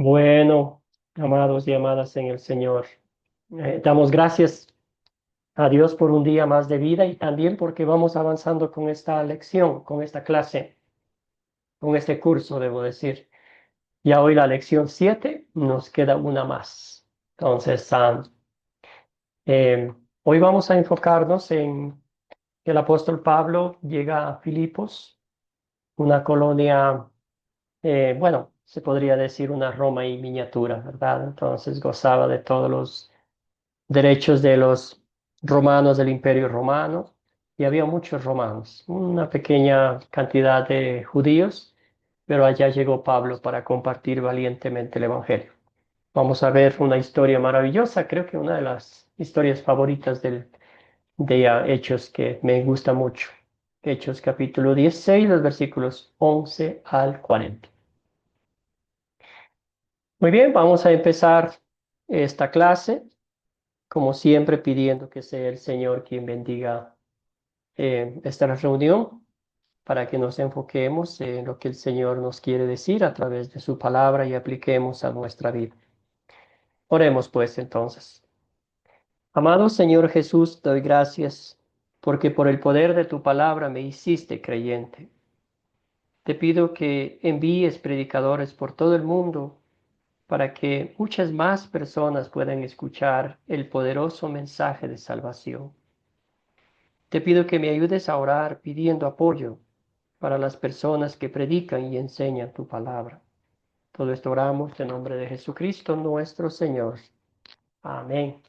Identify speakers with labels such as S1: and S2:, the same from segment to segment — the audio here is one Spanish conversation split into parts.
S1: Bueno, amados y amadas en el Señor, damos gracias a Dios por un día más de vida y también porque vamos avanzando con esta lección, con esta clase, con este curso, debo decir. Ya hoy la lección 7, nos queda una más. Entonces, hoy vamos a enfocarnos en que el apóstol Pablo llega a Filipos, una colonia, bueno, se podría decir una Roma en miniatura, ¿verdad? Entonces gozaba de todos los derechos de los romanos del Imperio Romano, y había muchos romanos, una pequeña cantidad de judíos, pero allá llegó Pablo para compartir valientemente el Evangelio. Vamos a ver una historia maravillosa, creo que una de las historias favoritas de Hechos que me gusta mucho. Hechos capítulo 16, los versículos 11 al 40. Muy bien, vamos a empezar esta clase como siempre, pidiendo que sea el Señor quien bendiga esta reunión para que nos enfoquemos en lo que el Señor nos quiere decir a través de su palabra y apliquemos a nuestra vida. Oremos pues entonces. Amado Señor Jesús, doy gracias porque por el poder de tu palabra me hiciste creyente. Te pido que envíes predicadores por todo el mundo para que muchas más personas puedan escuchar el poderoso mensaje de salvación. Te pido que me ayudes a orar pidiendo apoyo para las personas que predican y enseñan tu palabra. Todo esto oramos en nombre de Jesucristo nuestro Señor. Amén.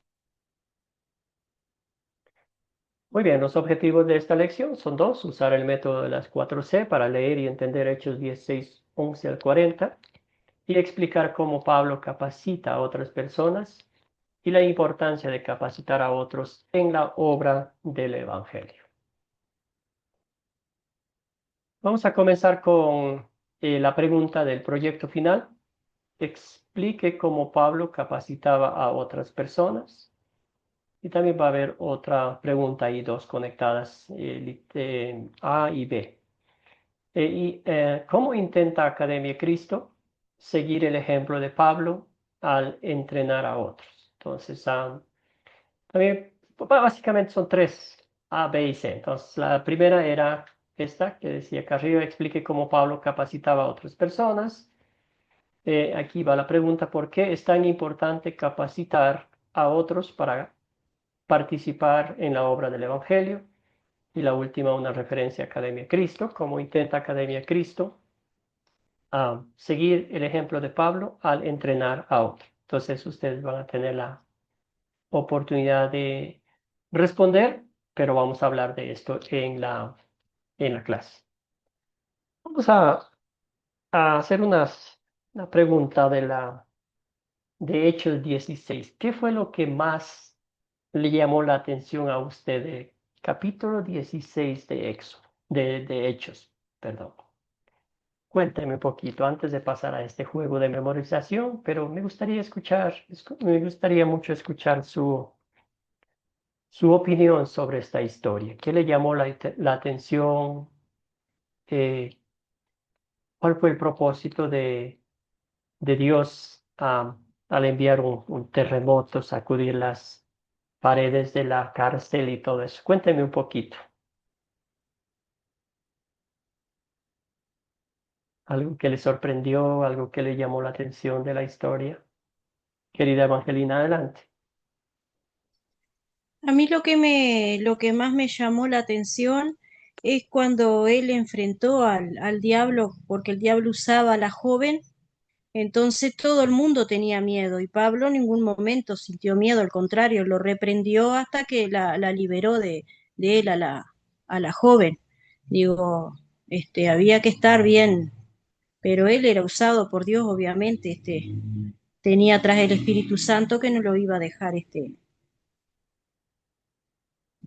S1: Muy bien, los objetivos de esta lección son dos: usar el método de las 4C para leer y entender Hechos 16, 11 al 40, y explicar cómo Pablo capacita a otras personas y la importancia de capacitar a otros en la obra del Evangelio. Vamos a comenzar con la pregunta del proyecto final. Explique cómo Pablo capacitaba a otras personas. Y también va a haber otra pregunta y dos conectadas, A y B. ¿Cómo intenta Academia Cristo seguir el ejemplo de Pablo al entrenar a otros? Entonces, también básicamente son tres, A, B y C. Entonces, la primera era esta que decía acá arriba: explique cómo Pablo capacitaba a otras personas. Aquí va la pregunta: ¿por qué es tan importante capacitar a otros para participar en la obra del Evangelio? Y la última, una referencia a Academia Cristo: ¿cómo intenta Academia Cristo seguir el ejemplo de Pablo al entrenar a otros? Entonces ustedes van a tener la oportunidad de responder, pero vamos a hablar de esto en la clase. Vamos a hacer una pregunta de Hechos 16. ¿Qué fue lo que más le llamó la atención a usted de capítulo 16 de Hechos? Perdón. Cuénteme un poquito antes de pasar a este juego de memorización, pero me gustaría mucho escuchar su opinión sobre esta historia. ¿Qué le llamó la atención? Eh, ¿Cuál fue el propósito de Dios al enviar un terremoto, sacudir las paredes de la cárcel y todo eso? Cuénteme un poquito. Algo que le sorprendió, algo que le llamó la atención de la historia. Querida Evangelina, adelante.
S2: A mí lo que más me llamó la atención es cuando él enfrentó al diablo, porque el diablo usaba a la joven, entonces todo el mundo tenía miedo y Pablo en ningún momento sintió miedo, al contrario, lo reprendió hasta que la liberó de él a la joven. Digo, había que estar bien, pero él era usado por Dios, obviamente, tenía atrás el Espíritu Santo que no lo iba a dejar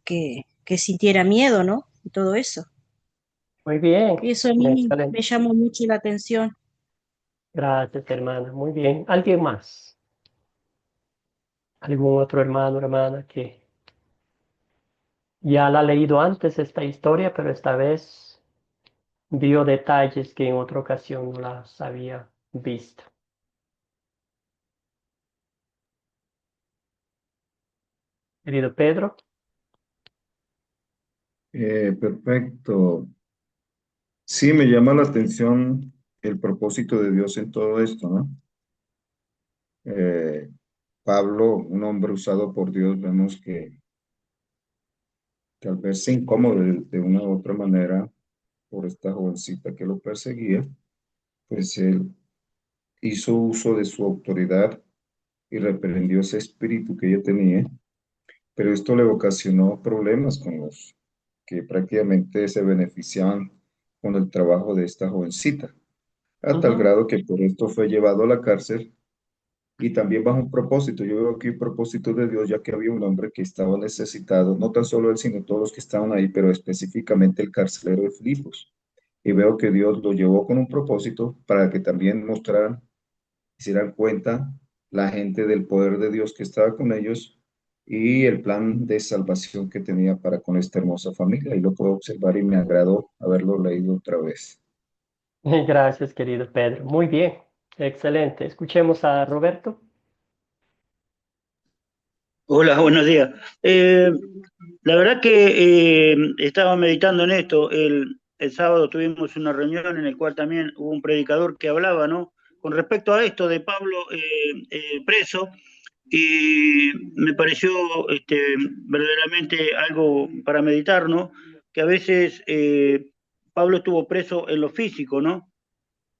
S2: que sintiera miedo, ¿no? Y todo eso.
S1: Muy bien,
S2: Eso a mí
S1: excelente.
S2: me llamó mucho la atención.
S1: Gracias, hermana. Muy bien. ¿Alguien más? ¿Algún otro hermano, hermana que ya la ha leído antes esta historia, pero esta vez vio detalles que en otra ocasión no las había visto? querido Pedro.
S3: Perfecto. Sí, me llama la atención el propósito de Dios en todo esto, ¿no? Eh, Pablo, un hombre usado por Dios, vemos que al verse incómodo de una u otra manera por esta jovencita que lo perseguía, pues él hizo uso de su autoridad y reprendió ese espíritu que ella tenía, pero esto le ocasionó problemas con los que prácticamente se beneficiaban con el trabajo de esta jovencita, a tal
S1: Ujú.
S3: grado que por esto fue llevado a la cárcel y también bajo un propósito. Yo veo aquí un propósito de Dios, ya que había un hombre que estaba necesitado, no tan solo él, sino todos los que estaban ahí, pero específicamente el carcelero de Filipos. Y veo que Dios lo llevó con un propósito para que también mostraran, se dieran cuenta la gente del poder de Dios que estaba con ellos y el plan de salvación que tenía para con esta hermosa familia. Y lo puedo observar y me agradó haberlo leído otra vez.
S1: Gracias, querido Pedro. Muy bien, excelente. Escuchemos a Roberto.
S4: Hola, buenos días. Eh, la verdad que estaba meditando en esto. El sábado tuvimos una reunión en la cual también hubo un predicador que hablaba, ¿no? Con respecto a esto de Pablo preso, y me pareció verdaderamente algo para meditar, ¿no? Que a veces Pablo estuvo preso en lo físico, ¿no?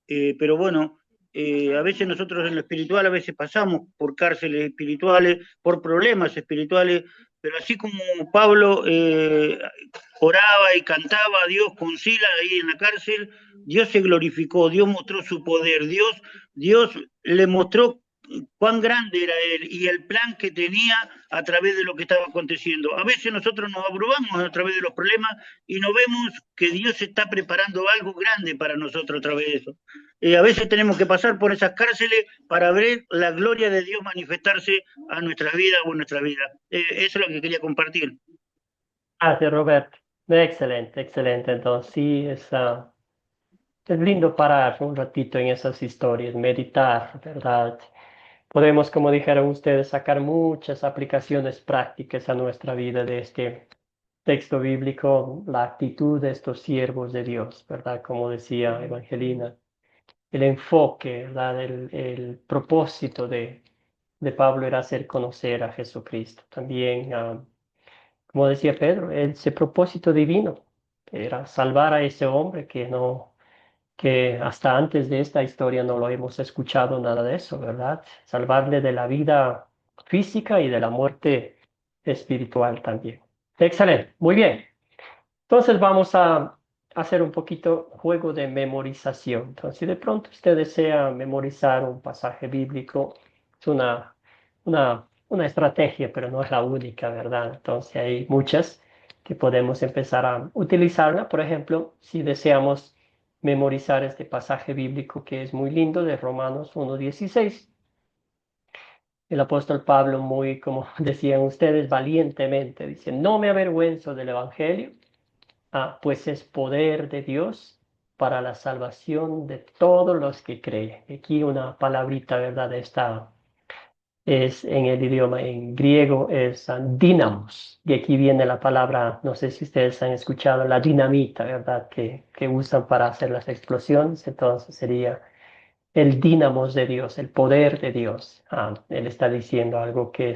S4: Pero bueno, a veces nosotros en lo espiritual, a veces pasamos por cárceles espirituales, por problemas espirituales, pero así como Pablo oraba y cantaba a Dios con Sila ahí en la cárcel, Dios se glorificó, Dios mostró su poder, Dios le mostró cuán grande era él y el plan que tenía a través de lo que estaba aconteciendo. A veces nosotros nos abrumamos a través de los problemas y no vemos que Dios está preparando algo grande para nosotros a través de eso. A veces tenemos que pasar por esas cárceles para ver la gloria de Dios manifestarse a nuestra vida o en nuestra vida. Eso es lo que quería compartir.
S1: Gracias, Roberto. Excelente, excelente. Entonces, sí, es lindo parar un ratito en esas historias, meditar, ¿verdad? Podemos, como dijeron ustedes, sacar muchas aplicaciones prácticas a nuestra vida de este texto bíblico, la actitud de estos siervos de Dios, ¿verdad? Como decía Evangelina, el enfoque, ¿verdad? El propósito de Pablo era hacer conocer a Jesucristo. También, como decía Pedro, ese propósito divino era salvar a ese hombre que hasta antes de esta historia no lo hemos escuchado nada de eso, ¿verdad? Salvarle de la vida física y de la muerte espiritual también. Excelente, muy bien. Entonces vamos a hacer un poquito juego de memorización. Entonces, si de pronto usted desea memorizar un pasaje bíblico, es una estrategia, pero no es la única, ¿verdad? Entonces hay muchas que podemos empezar a utilizarla. Por ejemplo, si deseamos memorizar este pasaje bíblico que es muy lindo de Romanos 1:16. El apóstol Pablo, muy como decían ustedes, valientemente dice, no me avergüenzo del Evangelio. Pues es poder de Dios para la salvación de todos los que creen. Aquí una palabrita, ¿verdad? Esta es en el idioma, en griego es dínamos. Y aquí viene la palabra, no sé si ustedes han escuchado, la dinamita, ¿verdad? Que usan para hacer las explosiones. Entonces sería el dínamos de Dios, el poder de Dios. Él está diciendo algo que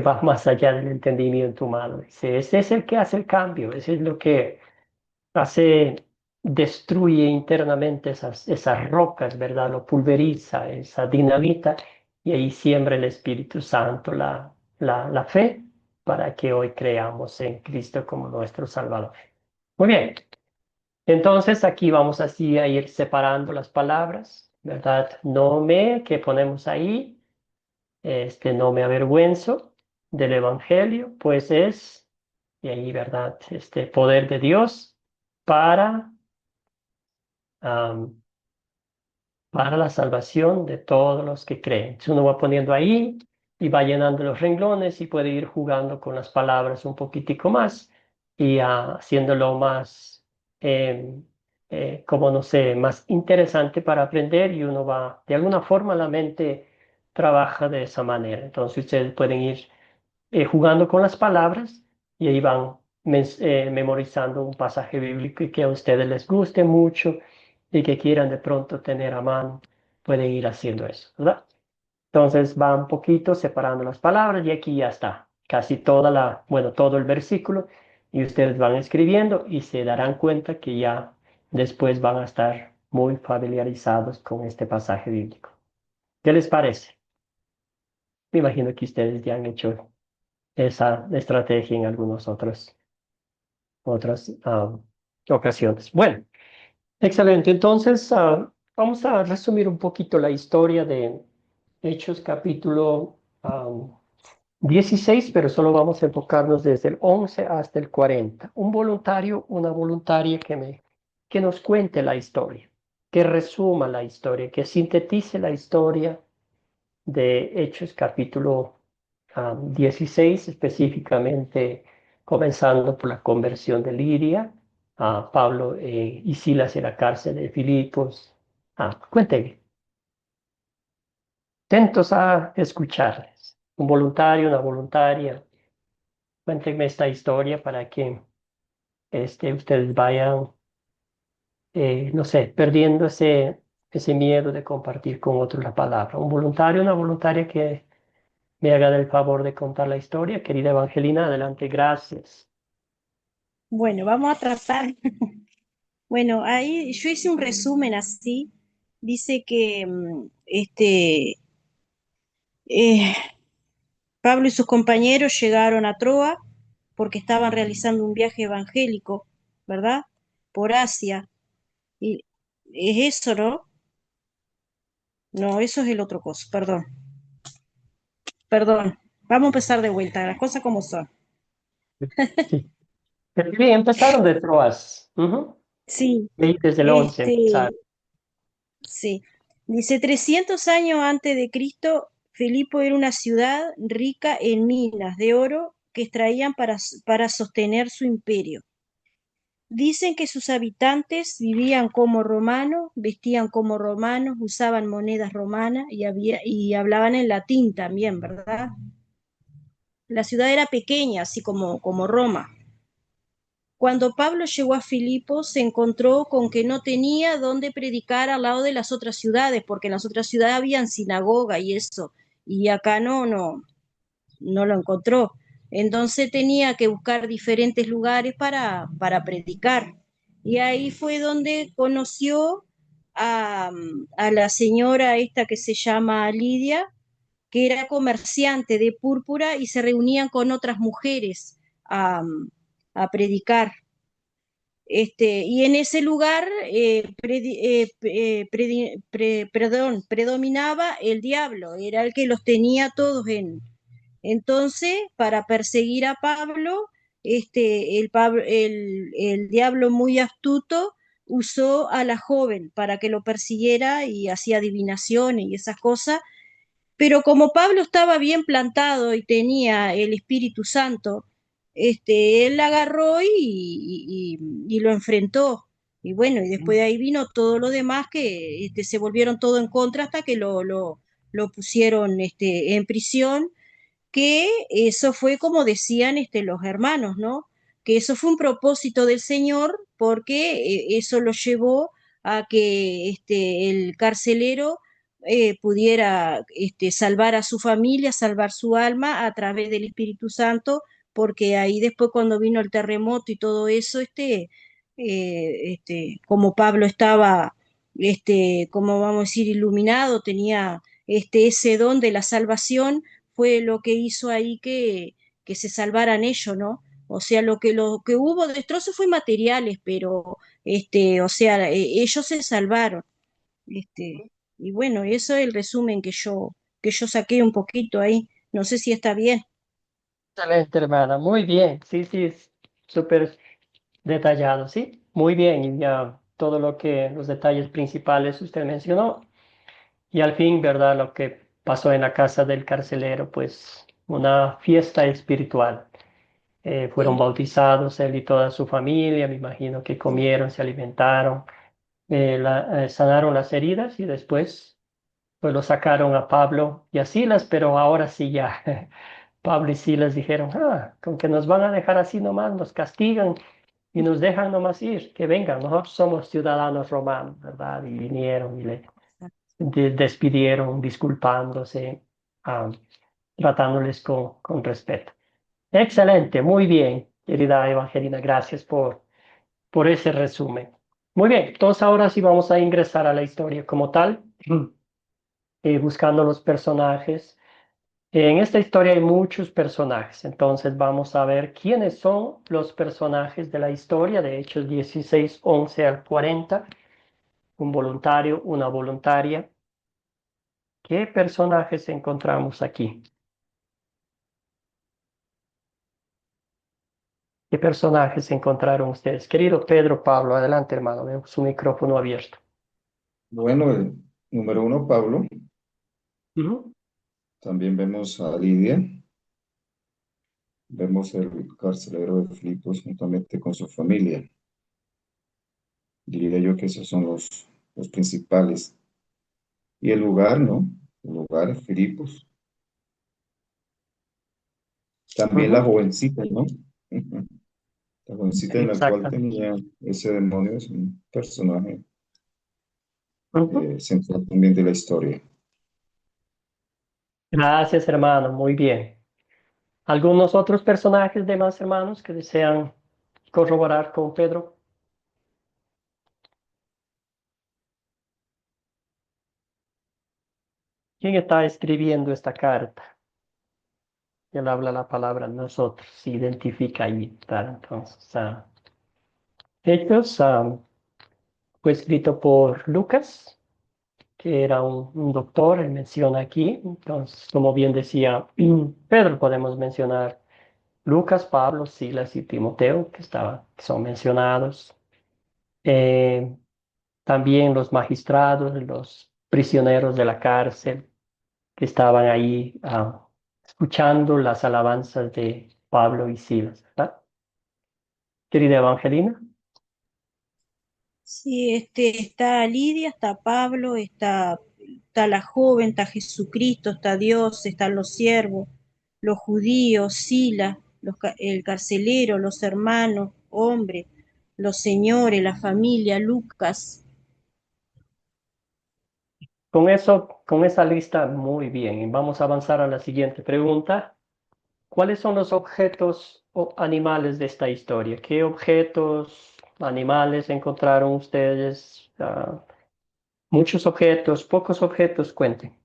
S1: va más allá del entendimiento humano. Dice, ese es el que hace el cambio, ese es lo que hace, destruye internamente esas rocas, ¿verdad? Lo pulveriza, esa dinamita, y ahí siembra el Espíritu Santo la fe para que hoy creamos en Cristo como nuestro Salvador. Muy bien, entonces aquí vamos así a ir separando las palabras, ¿verdad? No me, que ponemos ahí, no me avergüenzo del Evangelio, pues es, y ahí, ¿verdad? Este poder de Dios para am, para la salvación de todos los que creen. Entonces uno va poniendo ahí y va llenando los renglones y puede ir jugando con las palabras un poquitico más y haciéndolo más, em, como no sé, más interesante para aprender y uno va, de alguna forma la mente trabaja de esa manera. Entonces ustedes pueden ir jugando con las palabras y ahí van memorizando un pasaje bíblico y que a ustedes les guste mucho y que quieran de pronto tener a mano, pueden ir haciendo eso, ¿verdad? Entonces van un poquito separando las palabras y aquí ya está, casi bueno, todo el versículo y ustedes van escribiendo y se darán cuenta que ya después van a estar muy familiarizados con este pasaje bíblico. ¿Qué les parece? Me imagino que ustedes ya han hecho esa estrategia en algunas otras ocasiones. Bueno, excelente. Entonces, vamos a resumir un poquito la historia de Hechos capítulo 16, pero solo vamos a enfocarnos desde el 11 hasta el 40. Un voluntario, una voluntaria que nos cuente la historia, que resuma la historia, que sintetice la historia de Hechos capítulo 16, específicamente comenzando por la conversión de Lidia, a Pablo y Silas en la cárcel de Filipos. Cuéntenme, atentos a escucharles. Un voluntario, una voluntaria, cuéntenme esta historia para que ustedes vayan, no sé, perdiendo ese miedo de compartir con otros la palabra. Un voluntario, una voluntaria que me hagan el favor de contar la historia. Querida Evangelina, adelante, gracias.
S2: Bueno, vamos a tratar. Bueno, ahí yo hice un resumen así. Dice que eh, Pablo y sus compañeros llegaron a Troa porque estaban realizando un viaje evangélico, ¿verdad? Por Asia. Y es eso, ¿no? No, eso es el otro coso, perdón. Perdón. Vamos a empezar de vuelta, las cosas como son.
S1: Sí. Pero bien, empezaron de Troas.
S2: Sí,
S1: Y desde el 11
S2: este,
S1: empezaron.
S2: sí. Dice, 300 años antes de Cristo, Filipo era una ciudad rica en minas de oro que extraían para sostener su imperio. Dicen que sus habitantes vivían como romanos, vestían como romanos, usaban monedas romanas y hablaban en latín también, ¿verdad? La ciudad era pequeña, así como Roma. Cuando Pablo llegó a Filipos, se encontró con que no tenía dónde predicar al lado de las otras ciudades, porque en las otras ciudades habían sinagoga y eso, y acá no lo encontró. Entonces tenía que buscar diferentes lugares para predicar. Y ahí fue donde conoció a la señora esta que se llama Lidia, que era comerciante de púrpura y se reunían con otras mujeres a predicar. Y en ese lugar predominaba el diablo, era el que los tenía todos en. Entonces, para perseguir a Pablo, el diablo muy astuto usó a la joven para que lo persiguiera y hacía adivinaciones y esas cosas, pero como Pablo estaba bien plantado y tenía el Espíritu Santo, él agarró y lo enfrentó. Y bueno, y después de ahí vino todo lo demás que se volvieron todo en contra hasta que lo pusieron en prisión, que eso fue como decían los hermanos, ¿no? Que eso fue un propósito del Señor porque eso lo llevó a que el carcelero pudiera salvar a su familia, salvar su alma a través del Espíritu Santo, porque ahí después cuando vino el terremoto y todo eso, como Pablo estaba, como vamos a decir, iluminado, tenía ese don de la salvación, fue lo que hizo ahí que se salvaran ellos, ¿no? O sea, lo que hubo destrozos fue materiales, pero, o sea, ellos se salvaron. Y bueno, eso es el resumen que yo saqué un poquito ahí. No sé si está bien.
S1: Excelente, hermana. Muy bien. Sí, sí, es súper detallado, ¿sí? Muy bien. Y ya todo los detalles principales usted mencionó. Y al fin, ¿verdad? Lo que pasó en la casa del carcelero, pues una fiesta espiritual. Fueron
S2: Sí,
S1: bautizados él y toda su familia, me imagino que comieron, se alimentaron, sanaron las heridas y después pues lo sacaron a Pablo y a Silas, pero ahora sí ya Pablo y Silas dijeron, con que nos van a dejar así nomás, nos castigan y nos dejan nomás ir, que vengan, nosotros somos ciudadanos romanos, ¿verdad? Y vinieron y le despidieron, disculpándose, ah, tratándoles con respeto. Excelente, muy bien, querida Evangelina, gracias por ese resumen. Muy bien, entonces ahora sí vamos a ingresar a la historia como tal, buscando los personajes. En esta historia hay muchos personajes, entonces vamos a ver quiénes son los personajes de la historia de Hechos 16, 11 al 40, un voluntario, una voluntaria. ¿Qué personajes encontramos aquí? ¿Qué personajes encontraron ustedes? Querido Pedro Pablo, adelante hermano, veo su micrófono abierto.
S3: Bueno, número uno, Pablo.
S1: Ujú.
S3: También vemos a Lidia. Vemos el carcelero de Filipos juntamente con su familia. Diría yo que esos son los principales. Y el lugar, ¿no? El lugar, Filipos. También la
S1: Ujú.
S3: jovencita, ¿no? La jovencita en la cual
S1: Exacto.
S3: tenía ese demonio es un personaje
S1: Ujú.
S3: central también de la historia.
S1: Gracias hermano, muy bien. ¿Algunos otros personajes de más hermanos que desean corroborar con Pedro? ¿Quién está escribiendo esta carta? Él habla la palabra nosotros, se identifica ahí, ¿verdad? Entonces, Hechos fue escrito por Lucas, que era un doctor, él menciona aquí. Entonces, como bien decía Pedro, podemos mencionar Lucas, Pablo, Silas y Timoteo, que son mencionados. Eh, También los magistrados, los prisioneros de la cárcel, que estaban ahí escuchando las alabanzas de Pablo y Silas, ¿verdad? Querida Evangelina.
S2: Sí, está Lidia, está Pablo, está la joven, está Jesucristo, está Dios, están los siervos, los judíos, Sila, el carcelero, los hermanos, hombres, los señores, la familia, Lucas.
S1: Con eso, con esa lista, muy bien. Y vamos a avanzar a la siguiente pregunta. ¿Cuáles son los objetos o animales de esta historia? ¿Qué objetos, animales encontraron ustedes? Muchos objetos, pocos objetos, cuenten.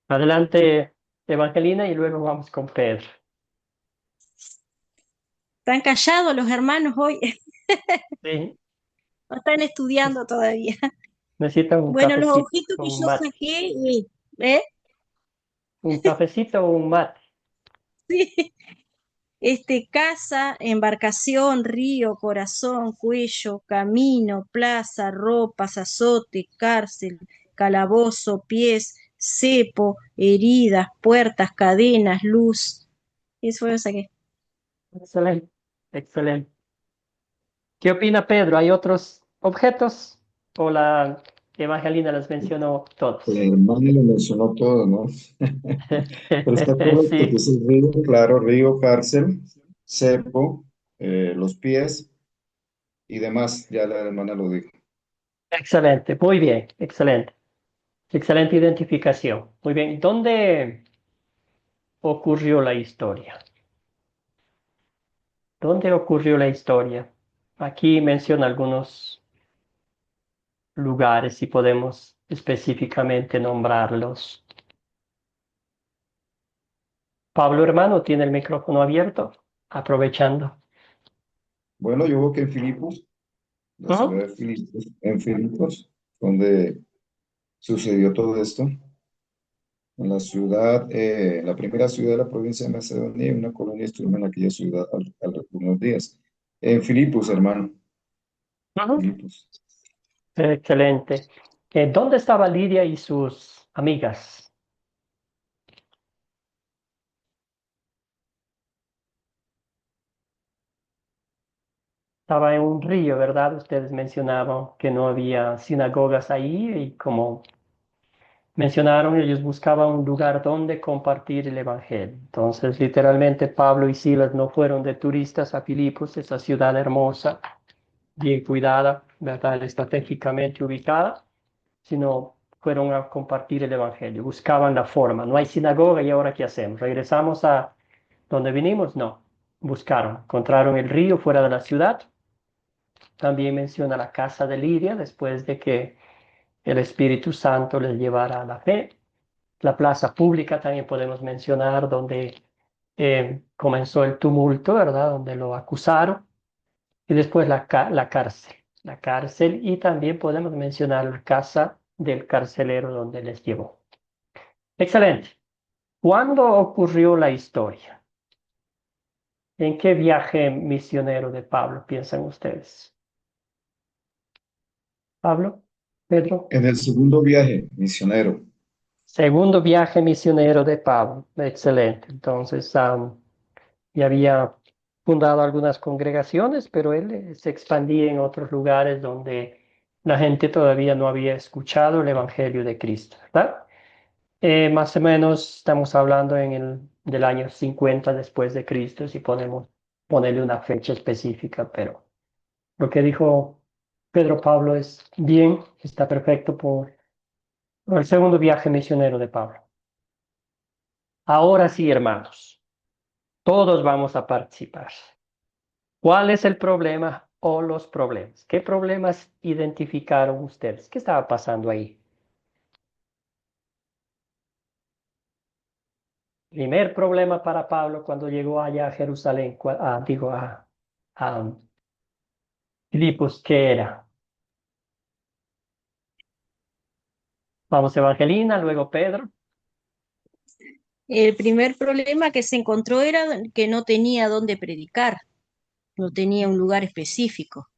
S1: Adelante, Evangelina, y luego vamos con Pedro.
S2: Están callados los hermanos hoy,
S1: Sí,
S2: no están estudiando todavía.
S1: necesitan un
S2: Bueno, los
S1: cafecito,
S2: objetos que
S1: un
S2: yo
S1: mate.
S2: saqué, ¿eh?
S1: Un cafecito o un mate.
S2: Sí. Casa, embarcación, río, corazón, cuello, camino, plaza, ropas, azote, cárcel, calabozo, pies, cepo, heridas, puertas, cadenas, luz. Eso fue lo que saqué.
S1: Excelente, excelente. ¿Qué opina Pedro? ¿Hay otros objetos? ¿O la Evangelina las mencionó
S3: La
S1: todos?
S3: hermana lo mencionó todo, ¿no? Pero está correcto,
S1: Sí,
S3: dice río, claro, río, cárcel, cepo, los pies y demás, ya la hermana lo dijo.
S1: excelente, muy bien, excelente. Excelente identificación. Muy bien, ¿dónde ocurrió la historia? ¿Dónde ocurrió la historia? Aquí menciona algunos lugares, si podemos específicamente nombrarlos. Pablo, hermano, tiene el micrófono abierto, aprovechando.
S3: Bueno, yo veo que en Filipos, la
S1: Ujú.
S3: ciudad de Filipos, en Filipos, donde sucedió todo esto, en la ciudad, la primera ciudad de la provincia de Macedonia, una colonia estuvo en aquella ciudad algunos días. En Filipos, hermano,
S1: Ujú.
S3: Filipos.
S1: Excelente. ¿Dónde estaba Lidia y sus amigas? estaba en un río, ¿verdad? Ustedes mencionaban que no había sinagogas ahí y como mencionaron, ellos buscaban un lugar donde compartir el evangelio. Entonces, literalmente, Pablo y Silas no fueron de turistas a Filipos, esa ciudad hermosa, bien cuidada, ¿verdad? Estratégicamente ubicada, sino fueron a compartir el evangelio, buscaban la forma. No hay sinagoga y ahora ¿qué hacemos? ¿Regresamos a donde vinimos? No. Buscaron, encontraron el río fuera de la ciudad. También menciona la casa de Lidia después de que el Espíritu Santo les llevara a la fe. La plaza pública también podemos mencionar donde comenzó el tumulto, ¿verdad? Donde lo acusaron. Y después la cárcel y también podemos mencionar la casa del carcelero donde les llevó. Excelente. ¿Cuándo ocurrió la historia? ¿En qué viaje misionero de Pablo piensan ustedes? Pablo, Pedro.
S3: En el segundo viaje misionero.
S1: Segundo viaje misionero de Pablo. Excelente. Entonces, ya había fundado algunas congregaciones, pero él se expandía en otros lugares donde la gente todavía no había escuchado el Evangelio de Cristo, ¿verdad? Más o menos estamos hablando del año 50 después de Cristo, si podemos ponerle una fecha específica, pero lo que dijo Pedro Pablo es bien, está perfecto por el segundo viaje misionero de Pablo. Ahora sí, hermanos, todos vamos a participar. ¿Cuál es el problema o los problemas? ¿Qué problemas identificaron ustedes? ¿Qué estaba pasando ahí? Primer problema para Pablo cuando llegó allá a Jerusalén, a Filipos, ¿qué era? Vamos, Evangelina, luego Pedro.
S2: El primer problema que se encontró era que no tenía dónde predicar, no tenía un lugar específico,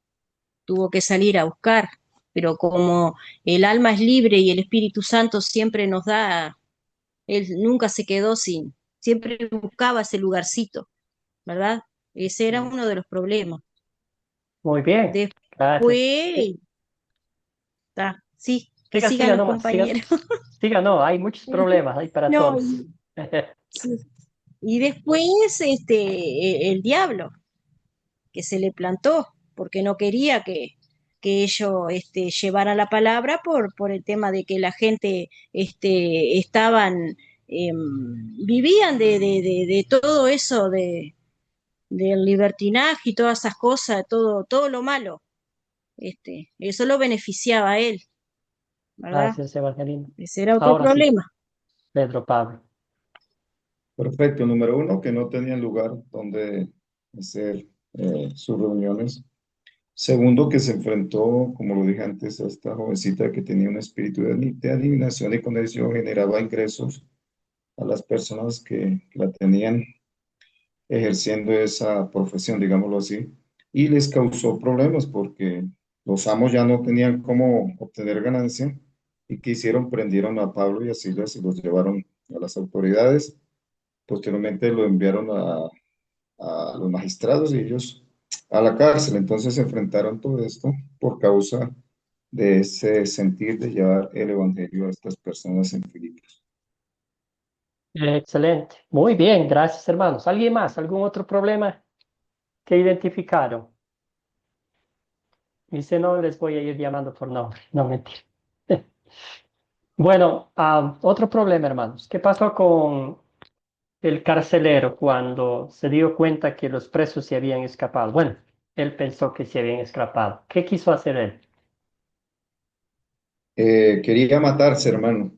S2: tuvo que salir a buscar, pero como el alma es libre y el Espíritu Santo siempre nos da, él nunca se quedó sin, siempre buscaba ese lugarcito, ¿verdad? Ese era uno de los problemas.
S1: Muy bien, gracias.
S2: Después, sí, que
S1: Siga,
S2: sigan
S1: siga
S2: los
S1: nomás, siga,
S2: compañeros.
S1: siga, no, hay muchos problemas, hay para
S2: No,
S1: todos.
S2: sí. Y después el diablo, que se le plantó, porque no quería que ellos llevaran la palabra por el tema de que la gente estaban, vivían de todo eso, del libertinaje y todas esas cosas, todo lo malo. Eso lo beneficiaba a él, ¿verdad?
S1: Gracias, Evangelina.
S2: Ese era otro
S1: Ahora sí,
S2: problema.
S1: Pedro Pablo.
S3: Perfecto. Número uno, que no tenían lugar donde hacer sus reuniones. Segundo, que se enfrentó, como lo dije antes, a esta jovencita que tenía un espíritu de adivinación y con eso generaba ingresos a las personas que la tenían ejerciendo esa profesión, digámoslo así, y les causó problemas porque los amos ya no tenían cómo obtener ganancia y que hicieron, prendieron a Pablo y a Silas y los llevaron a las autoridades. Posteriormente lo enviaron a los magistrados y ellos a la cárcel. Entonces se enfrentaron todo esto por causa de ese sentir de llevar el evangelio a estas personas en Filipos.
S1: Excelente. Muy bien, gracias, hermanos. ¿Alguien más? ¿Algún otro problema que identificaron? Y si no, les voy a ir llamando por nombre. No, mentira. Bueno, otro problema, hermanos. ¿Qué pasó con el carcelero cuando se dio cuenta que los presos se habían escapado? Bueno, él pensó que se habían escapado. ¿Qué quiso hacer él?
S3: Quería matarse, hermano.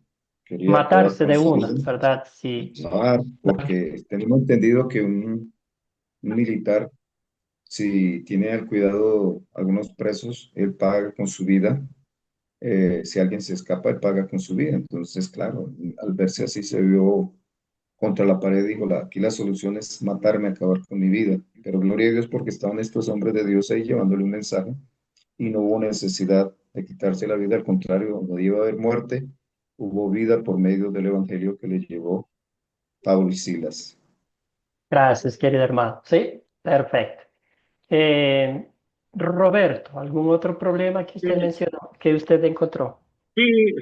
S3: Quería acabar
S1: Matarse
S3: con
S1: de
S3: su vida.
S1: una, ¿verdad? Sí.
S3: Acabar, porque tenemos entendido que un militar, si tiene al cuidado algunos presos, él paga con su vida. Si alguien se escapa, él paga con su vida. Entonces, claro, al verse así se vio contra la pared, dijo, aquí la solución es matarme, acabar con mi vida. Pero gloria a Dios porque estaban estos hombres de Dios ahí llevándole un mensaje y no hubo necesidad de quitarse la vida, al contrario, donde iba a haber muerte, hubo vida por medio del evangelio que le llevó Pablo y Silas.
S1: Gracias, querido hermano. Sí, perfecto. Eh, Roberto, ¿algún otro problema que usted mencionó, que usted encontró?
S4: Sí,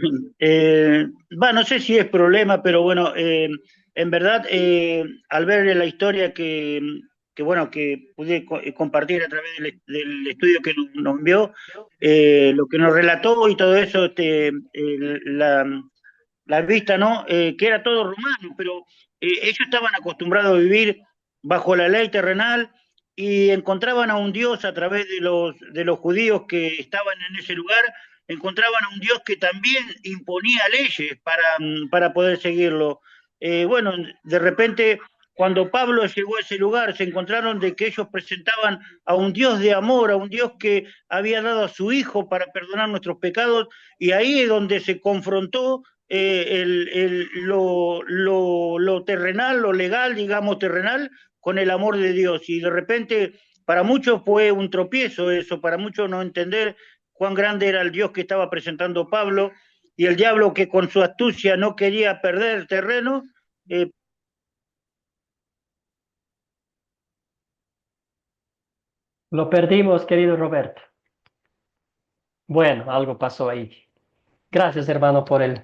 S4: no sé si es problema, pero bueno, en verdad, al ver la historia bueno, que pude compartir a través del estudio que nos envió, lo que nos relató y todo eso, la vista, ¿no? Que era todo romano, pero ellos estaban acostumbrados a vivir bajo la ley terrenal y encontraban a un Dios a través de los judíos que estaban en ese lugar, encontraban a un Dios que también imponía leyes para poder seguirlo. Bueno, de repente, cuando Pablo llegó a ese lugar, se encontraron de que ellos presentaban a un Dios de amor, a un Dios que había dado a su Hijo para perdonar nuestros pecados, y ahí es donde se confrontó lo terrenal, lo legal, digamos, terrenal, con el amor de Dios. Y de repente, para muchos fue un tropiezo eso, para muchos no entender cuán grande era el Dios que estaba presentando Pablo, y el diablo, que con su astucia no quería perder terreno.
S1: Lo perdimos, querido Roberto. Bueno, algo pasó ahí. Gracias, hermano, por el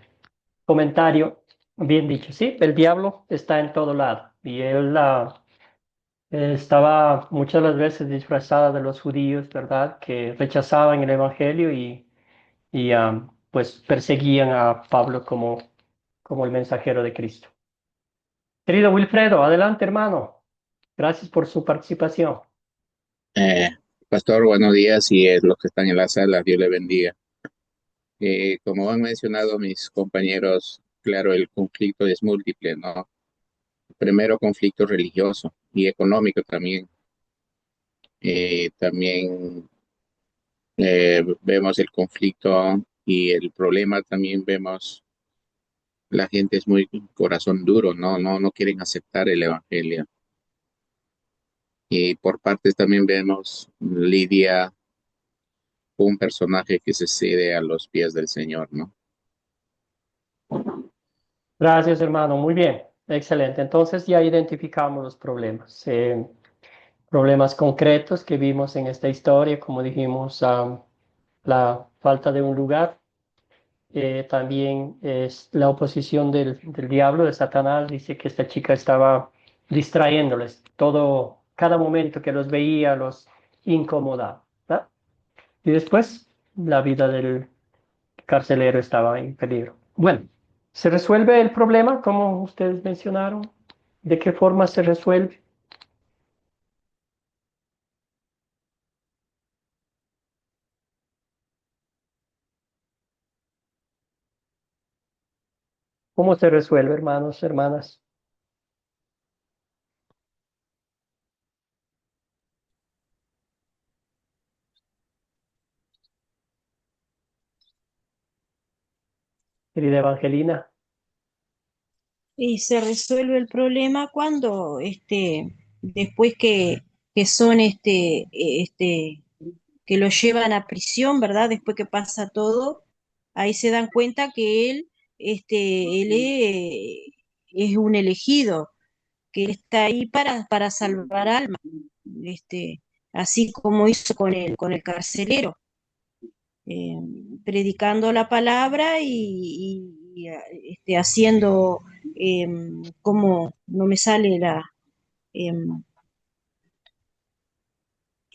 S1: comentario. Bien dicho, sí, el diablo está en todo lado y él estaba muchas de las veces disfrazada de los judíos, ¿verdad? Que rechazaban el evangelio y pues perseguían a Pablo como el mensajero de Cristo. Querido Wilfredo, adelante, hermano. Gracias por su participación.
S5: Eh, Pastor, buenos días y los que están en la sala, Dios le bendiga. Como han mencionado mis compañeros, claro, el conflicto es múltiple, ¿no? Primero, conflicto religioso y económico también. También vemos el conflicto y el problema, también vemos la gente es muy corazón duro, no quieren aceptar el evangelio. Y por partes también vemos Lidia, un personaje que se cede a los pies del Señor, ¿no?
S1: Gracias, hermano. Muy bien. Excelente. Entonces ya identificamos los problemas. Problemas concretos que vimos en esta historia, como dijimos, la falta de un lugar. También es la oposición del diablo, de Satanás. Dice que esta chica estaba distrayéndoles. Cada momento que los veía, los incomodaba, ¿verdad? Y después la vida del carcelero estaba en peligro. Bueno, ¿se resuelve el problema como ustedes mencionaron? ¿De qué forma se resuelve? ¿Cómo se resuelve, hermanos, hermanas? Querida Evangelina.
S2: Y se resuelve el problema cuando, después que son, que lo llevan a prisión, ¿verdad? Después que pasa todo, ahí se dan cuenta que él es un elegido, que está ahí para salvar almas, este, así como hizo con el carcelero, eh, predicando la palabra y haciendo, como no me sale em,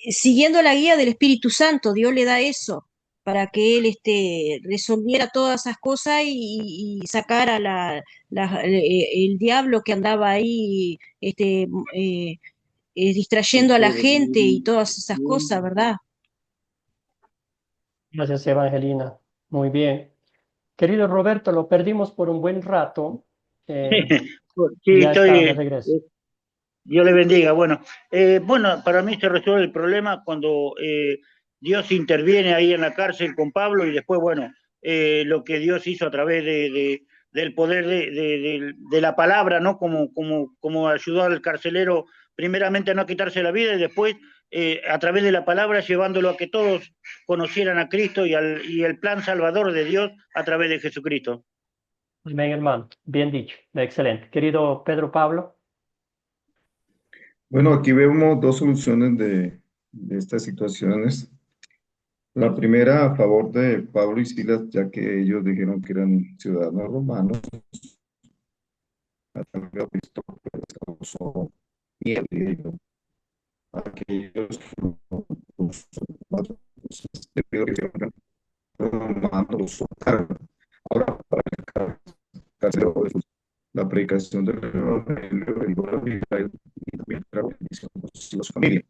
S2: siguiendo la guía del Espíritu Santo. Dios le da eso para que él resolviera todas esas cosas y sacara el diablo que andaba ahí distrayendo a la gente y todas esas cosas, ¿verdad?
S1: Gracias, Evangelina. Muy bien. Querido Roberto, lo perdimos por un buen rato.
S4: Sí,
S1: Ya está de
S4: estoy.
S1: regreso.
S4: Dios le bendiga. Bueno, para mí se resuelve el problema cuando Dios interviene ahí en la cárcel con Pablo, y después, bueno, lo que Dios hizo a través del poder de la palabra, ¿no? Como ayudó al carcelero primeramente a no quitarse la vida, y después a través de la palabra llevándolo a que todos conocieran a Cristo y el plan salvador de Dios a través de Jesucristo.
S1: Amén, hermano. Bien dicho. Excelente. Querido Pedro Pablo.
S3: Bueno, aquí vemos dos soluciones de estas situaciones. La primera a favor de Pablo y Silas, ya que ellos dijeron que eran ciudadanos romanos, a tal grado esto les causó miedo, diría yo, a aquellos romanos los soltaron. Ahora, para el carcelero, la predicación del Evangelio y la vida y también la bendición de los familias.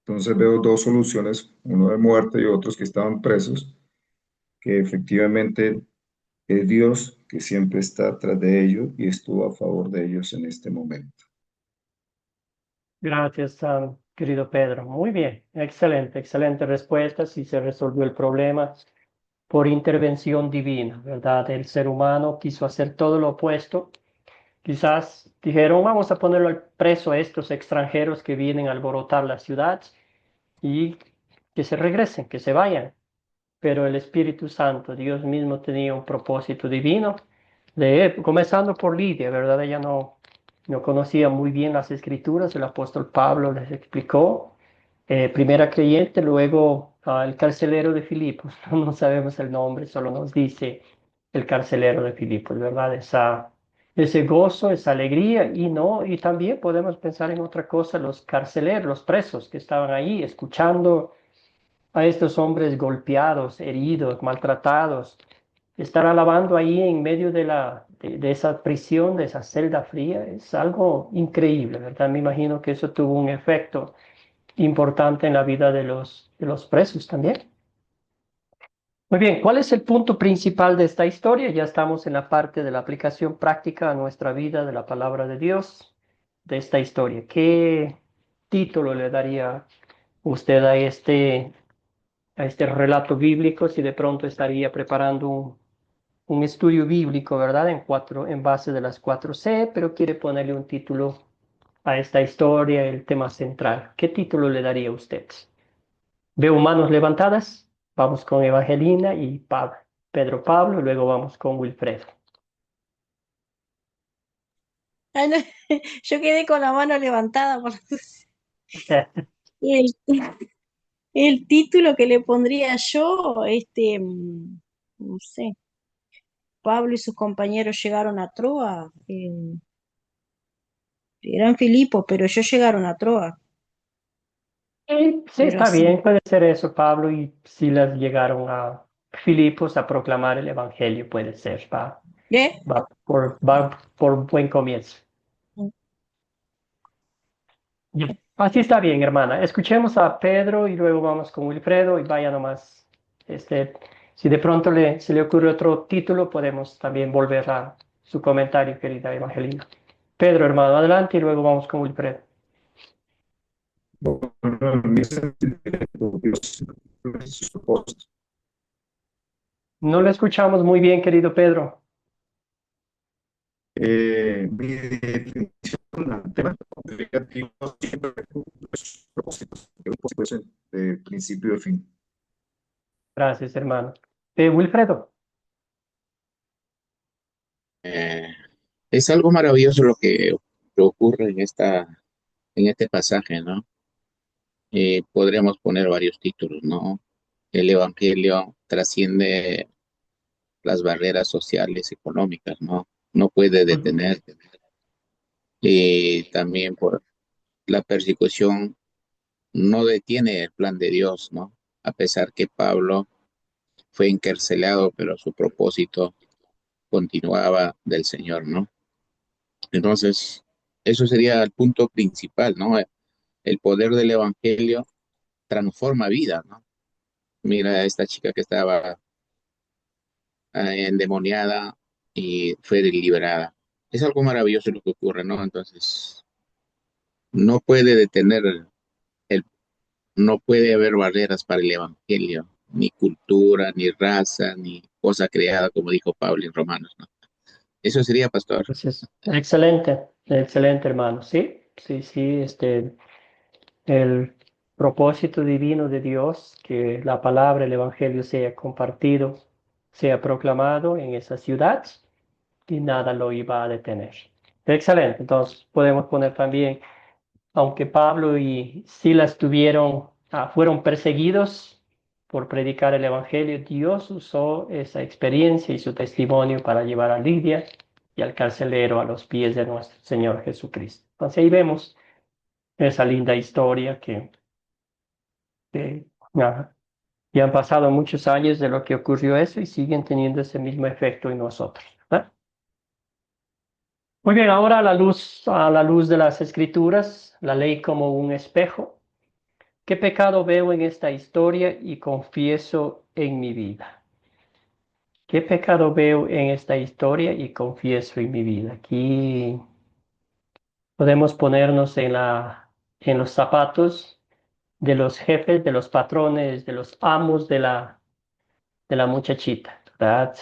S3: Entonces veo dos soluciones, uno de muerte y otros que estaban presos, que efectivamente es Dios que siempre está atrás de ellos y estuvo a favor de ellos en este momento.
S1: Gracias, querido Pedro. Muy bien, excelente, excelente respuesta. Si se resolvió el problema por intervención divina, ¿verdad? El ser humano quiso hacer todo lo opuesto. Quizás dijeron, vamos a ponerlo al preso a estos extranjeros que vienen a alborotar la ciudad y que se regresen, que se vayan. Pero el Espíritu Santo, Dios mismo tenía un propósito divino, comenzando por Lidia, ¿verdad? Ella no conocía muy bien las escrituras, el apóstol Pablo les explicó, primera creyente, luego el carcelero de Filipos, no sabemos el nombre, solo nos dice el carcelero de Filipos, ¿verdad? Ese gozo, esa alegría, y también podemos pensar en otra cosa, los carceleros, los presos que estaban ahí escuchando a estos hombres golpeados, heridos, maltratados, estar alabando ahí en medio de esa prisión, de esa celda fría, es algo increíble, ¿verdad? Me imagino que eso tuvo un efecto importante en la vida de los presos también. Muy bien, ¿cuál es el punto principal de esta historia? Ya estamos en la parte de la aplicación práctica a nuestra vida de la palabra de Dios de esta historia. ¿Qué título le daría usted a este relato bíblico si de pronto estaría preparando un estudio bíblico, ¿verdad? En base de las 4C, pero quiere ponerle un título a esta historia, el tema central? ¿Qué título le daría a usted? Veo manos levantadas. Vamos con Evangelina y Pedro Pablo, luego vamos con Wilfredo.
S2: Ay, no, yo quedé con la mano levantada el, el título que le pondría yo, no sé, Pablo y sus compañeros llegaron a Troa, eran Filipos, pero ellos llegaron a Troa,
S1: Sí,
S2: pero
S1: está
S2: así.
S1: bien, puede ser eso. Pablo y Silas llegaron a Filipos a proclamar el Evangelio, puede ser.
S2: ¿Qué?
S1: Va por buen comienzo. Ya. Así está bien, hermana. Escuchemos a Pedro y luego vamos con Wilfredo y vaya nomás. Si de pronto se le ocurre otro título, podemos también volver a su comentario, querida Evangelina. Pedro, hermano, adelante y luego vamos con Wilfredo.
S3: Bueno, en mi sentido, Dios cumple sus propósitos.
S1: No lo escuchamos muy bien, querido Pedro.
S3: Mi definición al tema negativo siempre cumple sus propósitos, que un propósito es de principio a fin.
S1: Gracias, hermano. Wilfredo.
S5: Eh, es algo maravilloso lo que ocurre en este pasaje, ¿no? Podríamos poner varios títulos, ¿no? El Evangelio trasciende las barreras sociales, económicas, ¿no? No puede
S1: Ujú.
S5: detenerse. Y también por la persecución no detiene el plan de Dios, ¿no? A pesar que Pablo fue encarcelado, pero su propósito continuaba del Señor, ¿no? Entonces, eso sería el punto principal, ¿no? El poder del Evangelio transforma vida, ¿no? Mira a esta chica que estaba endemoniada y fue liberada. Es algo maravilloso lo que ocurre, ¿no? Entonces, no puede detener el, no puede haber barreras para el Evangelio, ni cultura, ni raza, ni cosa creada, como dijo Pablo en Romanos, ¿no? Eso sería, pastor.
S1: Gracias. Excelente, excelente, hermano. Sí, sí, sí. El propósito divino de Dios, que la palabra, el Evangelio sea compartido, sea proclamado en esa ciudad y nada lo iba a detener. Excelente. Entonces podemos poner también, aunque Pablo y Silas tuvieron fueron perseguidos por predicar el Evangelio, Dios usó esa experiencia y su testimonio para llevar a Lidia y al carcelero a los pies de nuestro Señor Jesucristo. Entonces ahí vemos esa linda historia que, ah, ya han pasado muchos años de lo que ocurrió eso y siguen teniendo ese mismo efecto en nosotros, ¿verdad? Muy bien, ahora a la luz de las Escrituras, la ley como un espejo. ¿Qué pecado veo en esta historia y confieso en mi vida? ¿Qué pecado veo en esta historia y confieso en mi vida? Aquí podemos ponernos en los zapatos de los jefes, de los patrones, de los amos de la muchachita, ¿verdad?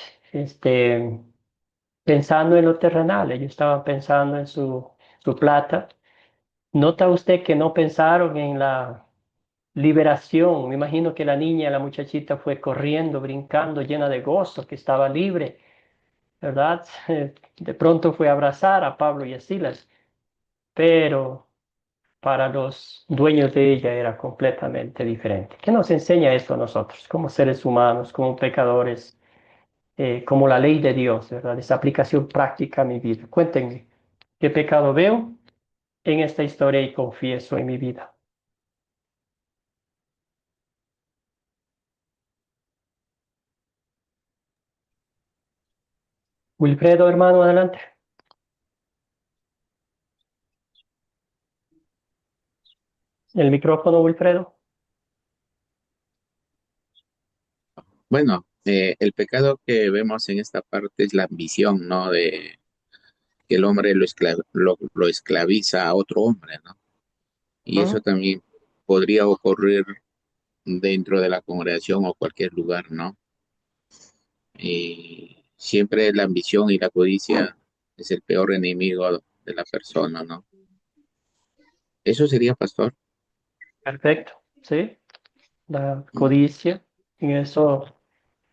S1: Pensando en lo terrenal, ellos estaban pensando en su plata. ¿Nota usted que no pensaron en la liberación? Me imagino que la niña, la muchachita fue corriendo, brincando, llena de gozo, que estaba libre, ¿verdad? De pronto fue a abrazar a Pablo y a Silas, pero para los dueños de ella era completamente diferente. ¿Qué nos enseña esto a nosotros, como seres humanos, como pecadores, como la ley de Dios, ¿verdad? Esa aplicación práctica a mi vida. Cuéntenme, ¿qué pecado veo en esta historia y confieso en mi vida? Wilfredo, hermano, adelante. El micrófono, Wilfredo.
S5: Bueno, el pecado que vemos en esta parte es la ambición, ¿no? De que el hombre lo esclaviza a otro hombre, ¿no? Y eso
S1: ¿Mm?
S5: también podría ocurrir dentro de la congregación o cualquier lugar, ¿no? Y siempre la ambición y la codicia es el peor enemigo de la persona, ¿no? Eso sería, pastor.
S1: Perfecto, ¿sí? La
S5: Mm.
S1: codicia, en eso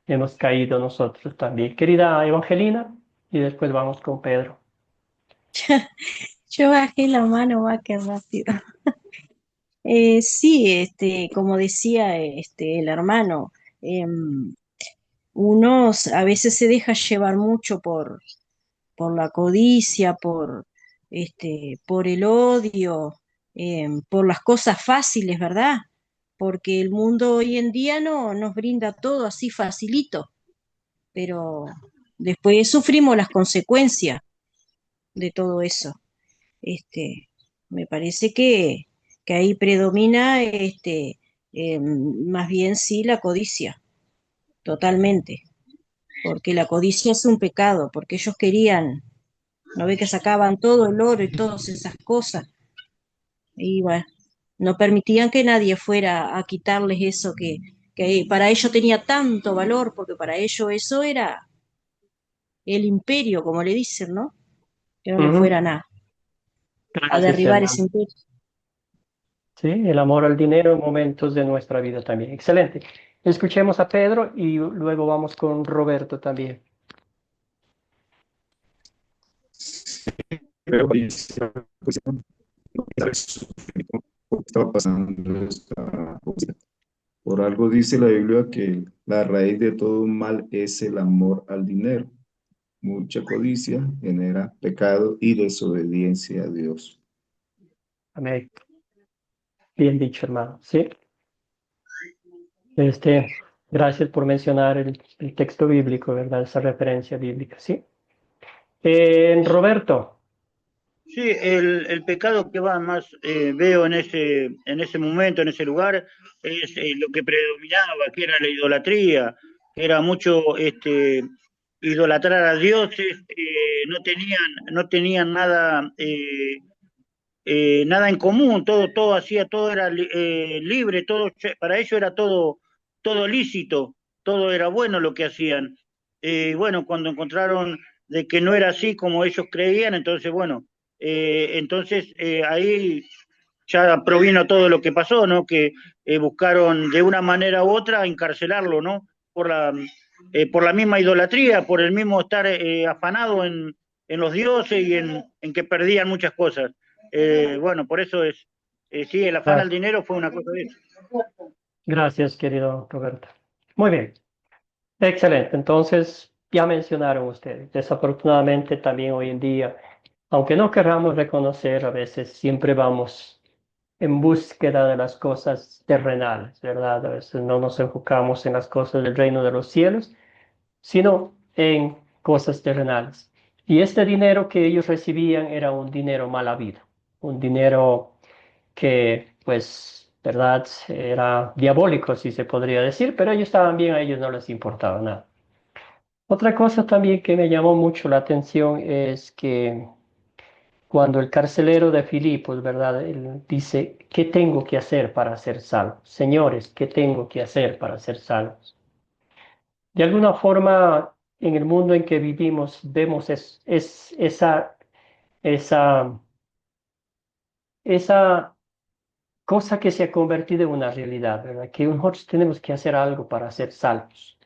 S1: hemos caído nosotros también. Querida Evangelina, y después vamos con Pedro.
S2: Yo bajé la mano, va que rápido. Sí, como decía el hermano, a veces se deja llevar mucho por la codicia, por el odio, por las cosas fáciles, ¿verdad? Porque el mundo hoy en día no nos brinda todo así facilito, pero después sufrimos las consecuencias de todo eso. Me parece que ahí predomina más bien sí la codicia, totalmente, porque la codicia es un pecado, porque ellos querían, no ve que sacaban todo el oro y todas esas cosas, y bueno, no permitían que nadie fuera a quitarles eso que para ellos tenía tanto valor, porque para ellos eso era el imperio, como le dicen, ¿no? Que no le
S1: Ujú.
S2: fueran a
S1: Gracias,
S2: derribar ese
S1: hermano.
S2: imperio.
S1: Sí, el amor al dinero en momentos de nuestra vida también. Excelente. Escuchemos a Pedro y luego vamos con Roberto también.
S3: Pero ahí sí, pues, no sabe sufrimiento, por qué estaba pasando esta cosa. Por algo dice la Biblia que la raíz de todo mal es el amor al dinero. Mucha codicia genera pecado y desobediencia a Dios.
S1: Amén. Bien dicho, hermano. Sí. Gracias por mencionar el texto bíblico, ¿verdad? Esa referencia bíblica, sí. Roberto,
S4: Sí, el pecado que va más veo en ese momento, en ese lugar, es lo que predominaba, que era la idolatría, que era mucho idolatrar a dioses, no tenían nada, nada en común, todo era libre, para ellos era todo lícito, todo era bueno lo que hacían. Bueno, cuando encontraron de que no era así como ellos creían, entonces, bueno, ahí ya provino todo lo que pasó, ¿no? Que buscaron de una manera u otra encarcelarlo, ¿no? Por la misma idolatría, por el mismo estar afanado en los dioses y en que perdían muchas cosas. Bueno, por eso sí, el afán al
S1: gracias.
S4: dinero fue una cosa de eso.
S1: Gracias, querido Roberto. Muy bien, excelente. Entonces, ya mencionaron ustedes, desafortunadamente también hoy en día, aunque no queramos reconocer, a veces siempre vamos en búsqueda de las cosas terrenales, ¿verdad? A veces no nos enfocamos en las cosas del reino de los cielos, sino en cosas terrenales. Y este dinero que ellos recibían era un dinero mal habido, un dinero que, pues, ¿verdad? Era diabólico, si se podría decir, pero ellos estaban bien, a ellos no les importaba nada. Otra cosa también que me llamó mucho la atención es que cuando el carcelero de Filipos, ¿verdad? Él dice, ¿qué tengo que hacer para ser salvo? Señores, ¿qué tengo que hacer para ser salvos? De alguna forma, en el mundo en que vivimos, vemos esa, esa cosa que se ha convertido en una realidad, ¿verdad? Que nosotros tenemos que hacer algo para ser salvos.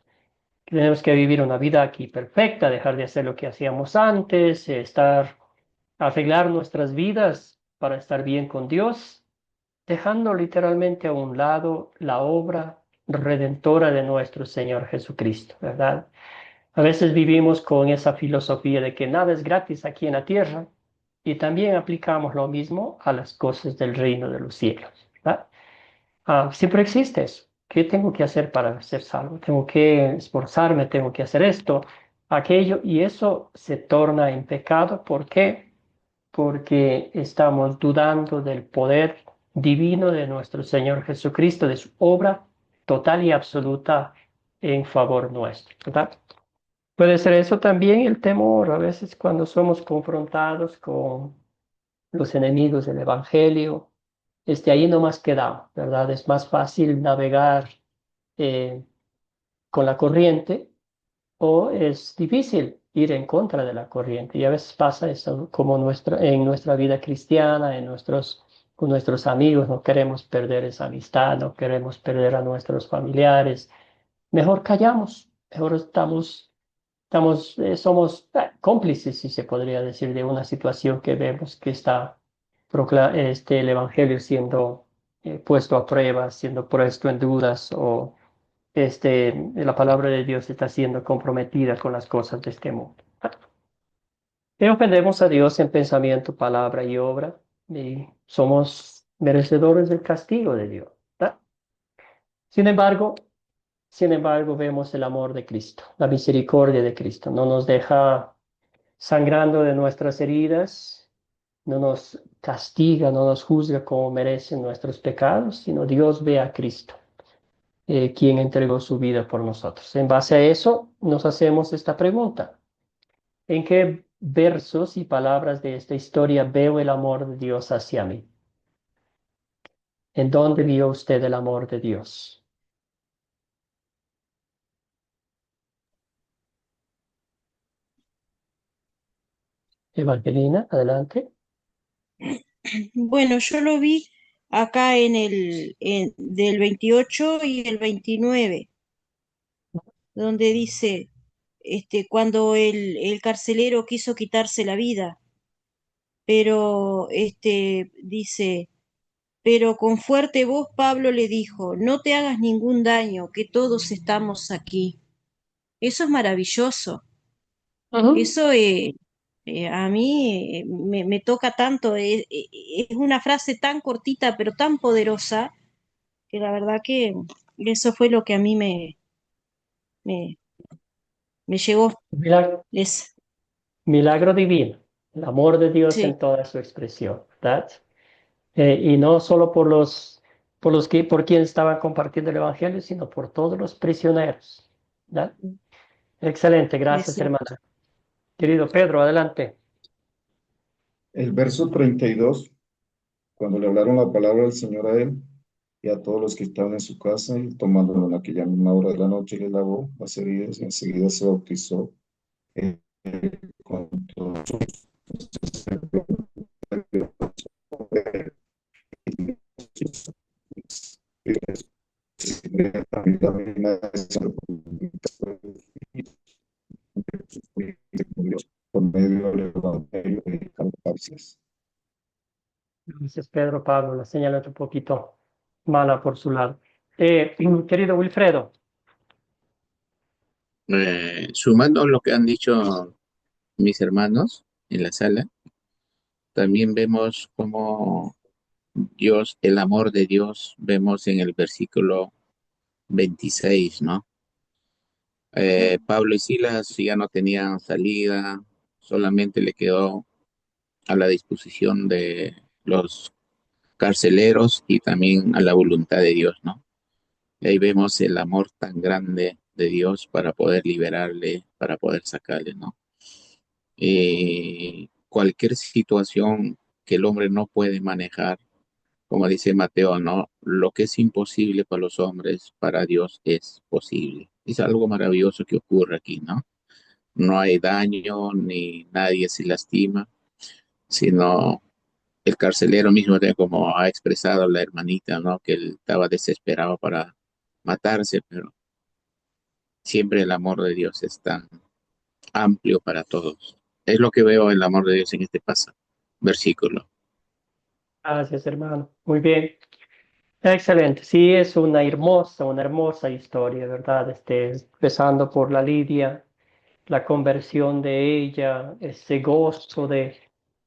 S1: Tenemos que vivir una vida aquí perfecta, dejar de hacer lo que hacíamos antes, arreglar nuestras vidas para estar bien con Dios, dejando literalmente a un lado la obra redentora de nuestro Señor Jesucristo, ¿verdad? A veces vivimos con esa filosofía de que nada es gratis aquí en la tierra y también aplicamos lo mismo a las cosas del reino de los cielos, ¿verdad? Siempre existe eso. ¿Qué tengo que hacer para ser salvo? Tengo que esforzarme, tengo que hacer esto, aquello, y eso se torna en pecado. ¿Por qué? Porque estamos dudando del poder divino de nuestro Señor Jesucristo, de su obra total y absoluta en favor nuestro, ¿verdad? Puede ser eso también el temor, a veces cuando somos confrontados con los enemigos del Evangelio, ahí nomás quedamos, ¿verdad? Es más fácil navegar eh, con la corriente o es difícil ir en contra de la corriente. Y a veces pasa eso como en nuestra vida cristiana, con nuestros amigos, no queremos perder esa amistad, no queremos perder a nuestros familiares. Mejor callamos, mejor somos cómplices, si se podría decir, de una situación que vemos que está el Evangelio siendo puesto a prueba, siendo puesto en dudas o la palabra de Dios está siendo comprometida con las cosas de este mundo. Y ofendemos a Dios en pensamiento, palabra y obra y somos merecedores del castigo de Dios, ¿verdad? Sin embargo, vemos el amor de Cristo, la misericordia de Cristo. No nos deja sangrando de nuestras heridas, no nos castiga, no nos juzga como merecen nuestros pecados, sino Dios ve a Cristo, quien entregó su vida por nosotros. En base a eso, nos hacemos esta pregunta. ¿En qué versos y palabras de esta historia veo el amor de Dios hacia mí? ¿En dónde vio usted el amor de Dios? Evangelina, adelante.
S2: Bueno, yo lo vi acá del 28 y el 29, donde dice, cuando el carcelero quiso quitarse la vida, pero dice, pero con fuerte voz Pablo le dijo, no te hagas ningún daño, que todos estamos aquí. Eso es maravilloso.
S1: Ujú.
S2: Eso a mí me toca tanto. Es una frase tan cortita, pero tan poderosa, que la verdad que eso fue lo que a mí me, me llegó.
S1: Milagro,
S2: Es,
S1: milagro divino, el amor de Dios
S2: sí,
S1: en toda su expresión, ¿verdad? Y no solo por quienes estaban compartiendo el Evangelio, sino por todos los prisioneros, ¿verdad? Excelente,
S2: es
S1: gracias, hermana. Querido Pedro, adelante.
S3: El verso 32, cuando le hablaron la palabra del Señor a él y a todos los que estaban en su casa, y tomándolo en aquella misma hora de la noche, le lavó las heridas y enseguida se bautizó eh, con todos por medio del Evangelio de Gracias.
S1: Gracias, Pedro, Pablo. La señala otro poquito. mala por su lado. Querido Wilfredo,
S5: Sumando lo que han dicho mis hermanos en la sala, también vemos cómo Dios, el amor de Dios, vemos en el versículo 26, ¿no? Pablo y Silas ya no tenían salida, solamente le quedó a la disposición de los carceleros y también a la voluntad de Dios, ¿no? Y ahí vemos el amor tan grande de Dios para poder liberarle, para poder sacarle, ¿no? Cualquier situación que el hombre no puede manejar, como dice Mateo, ¿no? Lo que es imposible para los hombres, para Dios es posible. Es algo maravilloso que ocurre aquí, ¿no? No hay daño ni nadie se lastima, sino el carcelero mismo, como ha expresado la hermanita, ¿no? Que él estaba desesperado para matarse, pero siempre el amor de Dios es tan amplio para todos. Es lo que veo el amor de Dios en este versículo.
S1: gracias, hermano. Muy bien. Excelente. Sí, es una hermosa historia, ¿verdad? Empezando por la Lidia, la conversión de ella, ese gozo de,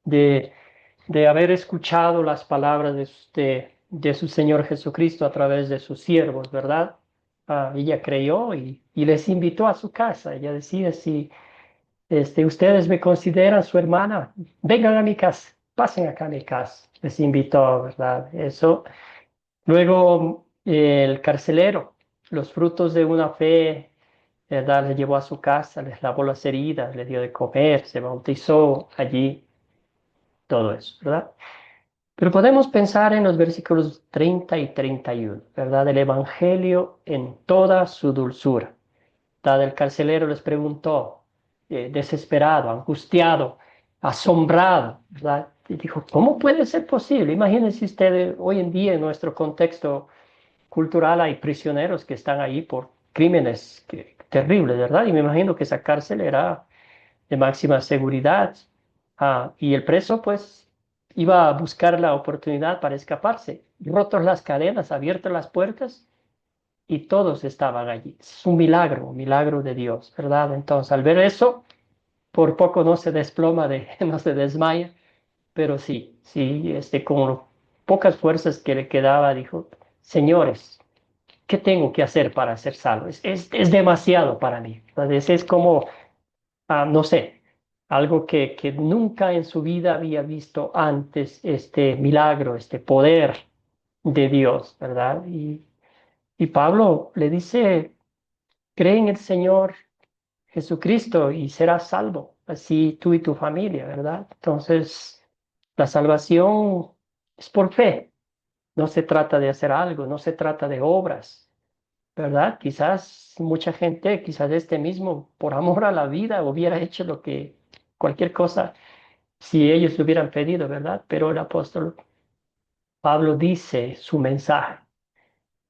S1: de haber escuchado las palabras de su Señor Jesucristo a través de sus siervos, ¿verdad? Ella creyó y les invitó a su casa. Ella decía, si ustedes me consideran su hermana, vengan a mi casa, pasen acá a mi casa. Les invitó, ¿verdad? Eso. Luego, el carcelero, los frutos de una fe, ¿verdad? Les llevó a su casa, les lavó las heridas, les dio de comer, se bautizó allí, todo eso, ¿verdad? Pero podemos pensar en los versículos 30 y 31, ¿verdad? El Evangelio en toda su dulzura. ¿Verdad? El carcelero les preguntó, desesperado, angustiado, asombrado, ¿verdad? Y dijo, ¿cómo puede ser posible? Imagínense ustedes, hoy en día en nuestro contexto cultural hay prisioneros que están ahí por crímenes terribles, ¿verdad? Y me imagino que esa cárcel era de máxima seguridad. Y el preso pues iba a buscar la oportunidad para escaparse. Rotos las cadenas, abiertas las puertas y todos estaban allí. Es un milagro de Dios, ¿verdad? Entonces al ver eso, por poco no se desploma, no se desmaya, pero sí, sí, con pocas fuerzas que le quedaba, dijo, señores, ¿qué tengo que hacer para ser salvo? Es demasiado para mí. Entonces es como, no sé, algo que nunca en su vida había visto antes, este milagro, este poder de Dios, ¿verdad? Y Pablo le dice, cree en el Señor Jesucristo y serás salvo, así tú y tu familia, ¿verdad? Entonces, la salvación es por fe, no se trata de hacer algo, no se trata de obras, ¿verdad? Quizás mucha gente, quizás mismo, por amor a la vida, hubiera hecho cualquier cosa, si ellos lo hubieran pedido, ¿verdad? Pero el apóstol Pablo dice su mensaje,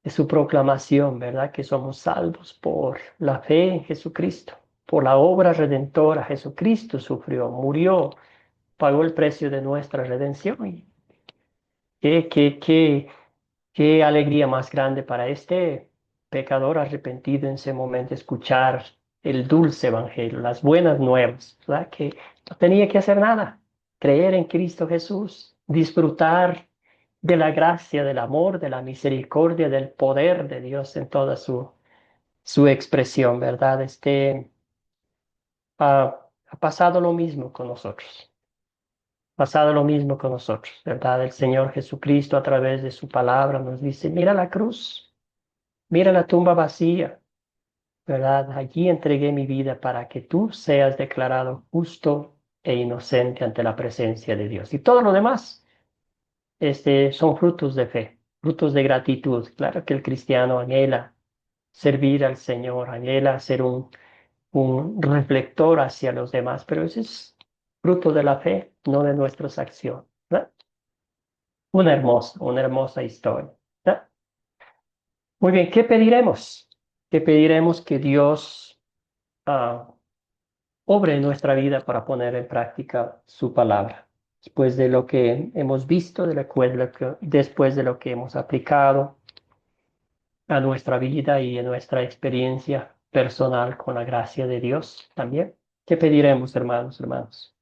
S1: de su proclamación, ¿verdad? Que somos salvos por la fe en Jesucristo, por la obra redentora. Jesucristo sufrió, murió, pagó el precio de nuestra redención. Y qué, qué, qué, qué alegría más grande para este pecador arrepentido en ese momento escuchar el dulce evangelio, las buenas nuevas, ¿verdad? Que no tenía que hacer nada, creer en Cristo Jesús, disfrutar de la gracia, del amor, de la misericordia, del poder de Dios en toda su expresión, ¿verdad? Ha pasado lo mismo con nosotros. Pasado lo mismo con nosotros, ¿verdad? El Señor Jesucristo a través de su palabra nos dice, mira la cruz, mira la tumba vacía, ¿verdad? Allí entregué mi vida para que tú seas declarado justo e inocente ante la presencia de Dios. Y todo lo demás, son frutos de fe, frutos de gratitud. Claro que el cristiano anhela servir al Señor, anhela ser un reflector hacia los demás, pero ese es fruto de la fe, no de nuestras acciones, ¿verdad? Una hermosa historia, ¿verdad? Muy bien, ¿qué pediremos? ¿Qué pediremos que Dios obre en nuestra vida para poner en práctica su palabra? después de lo que hemos visto, después de lo que hemos aplicado a nuestra vida y a nuestra experiencia personal con la gracia de Dios también. ¿Qué pediremos, hermanos, hermanos?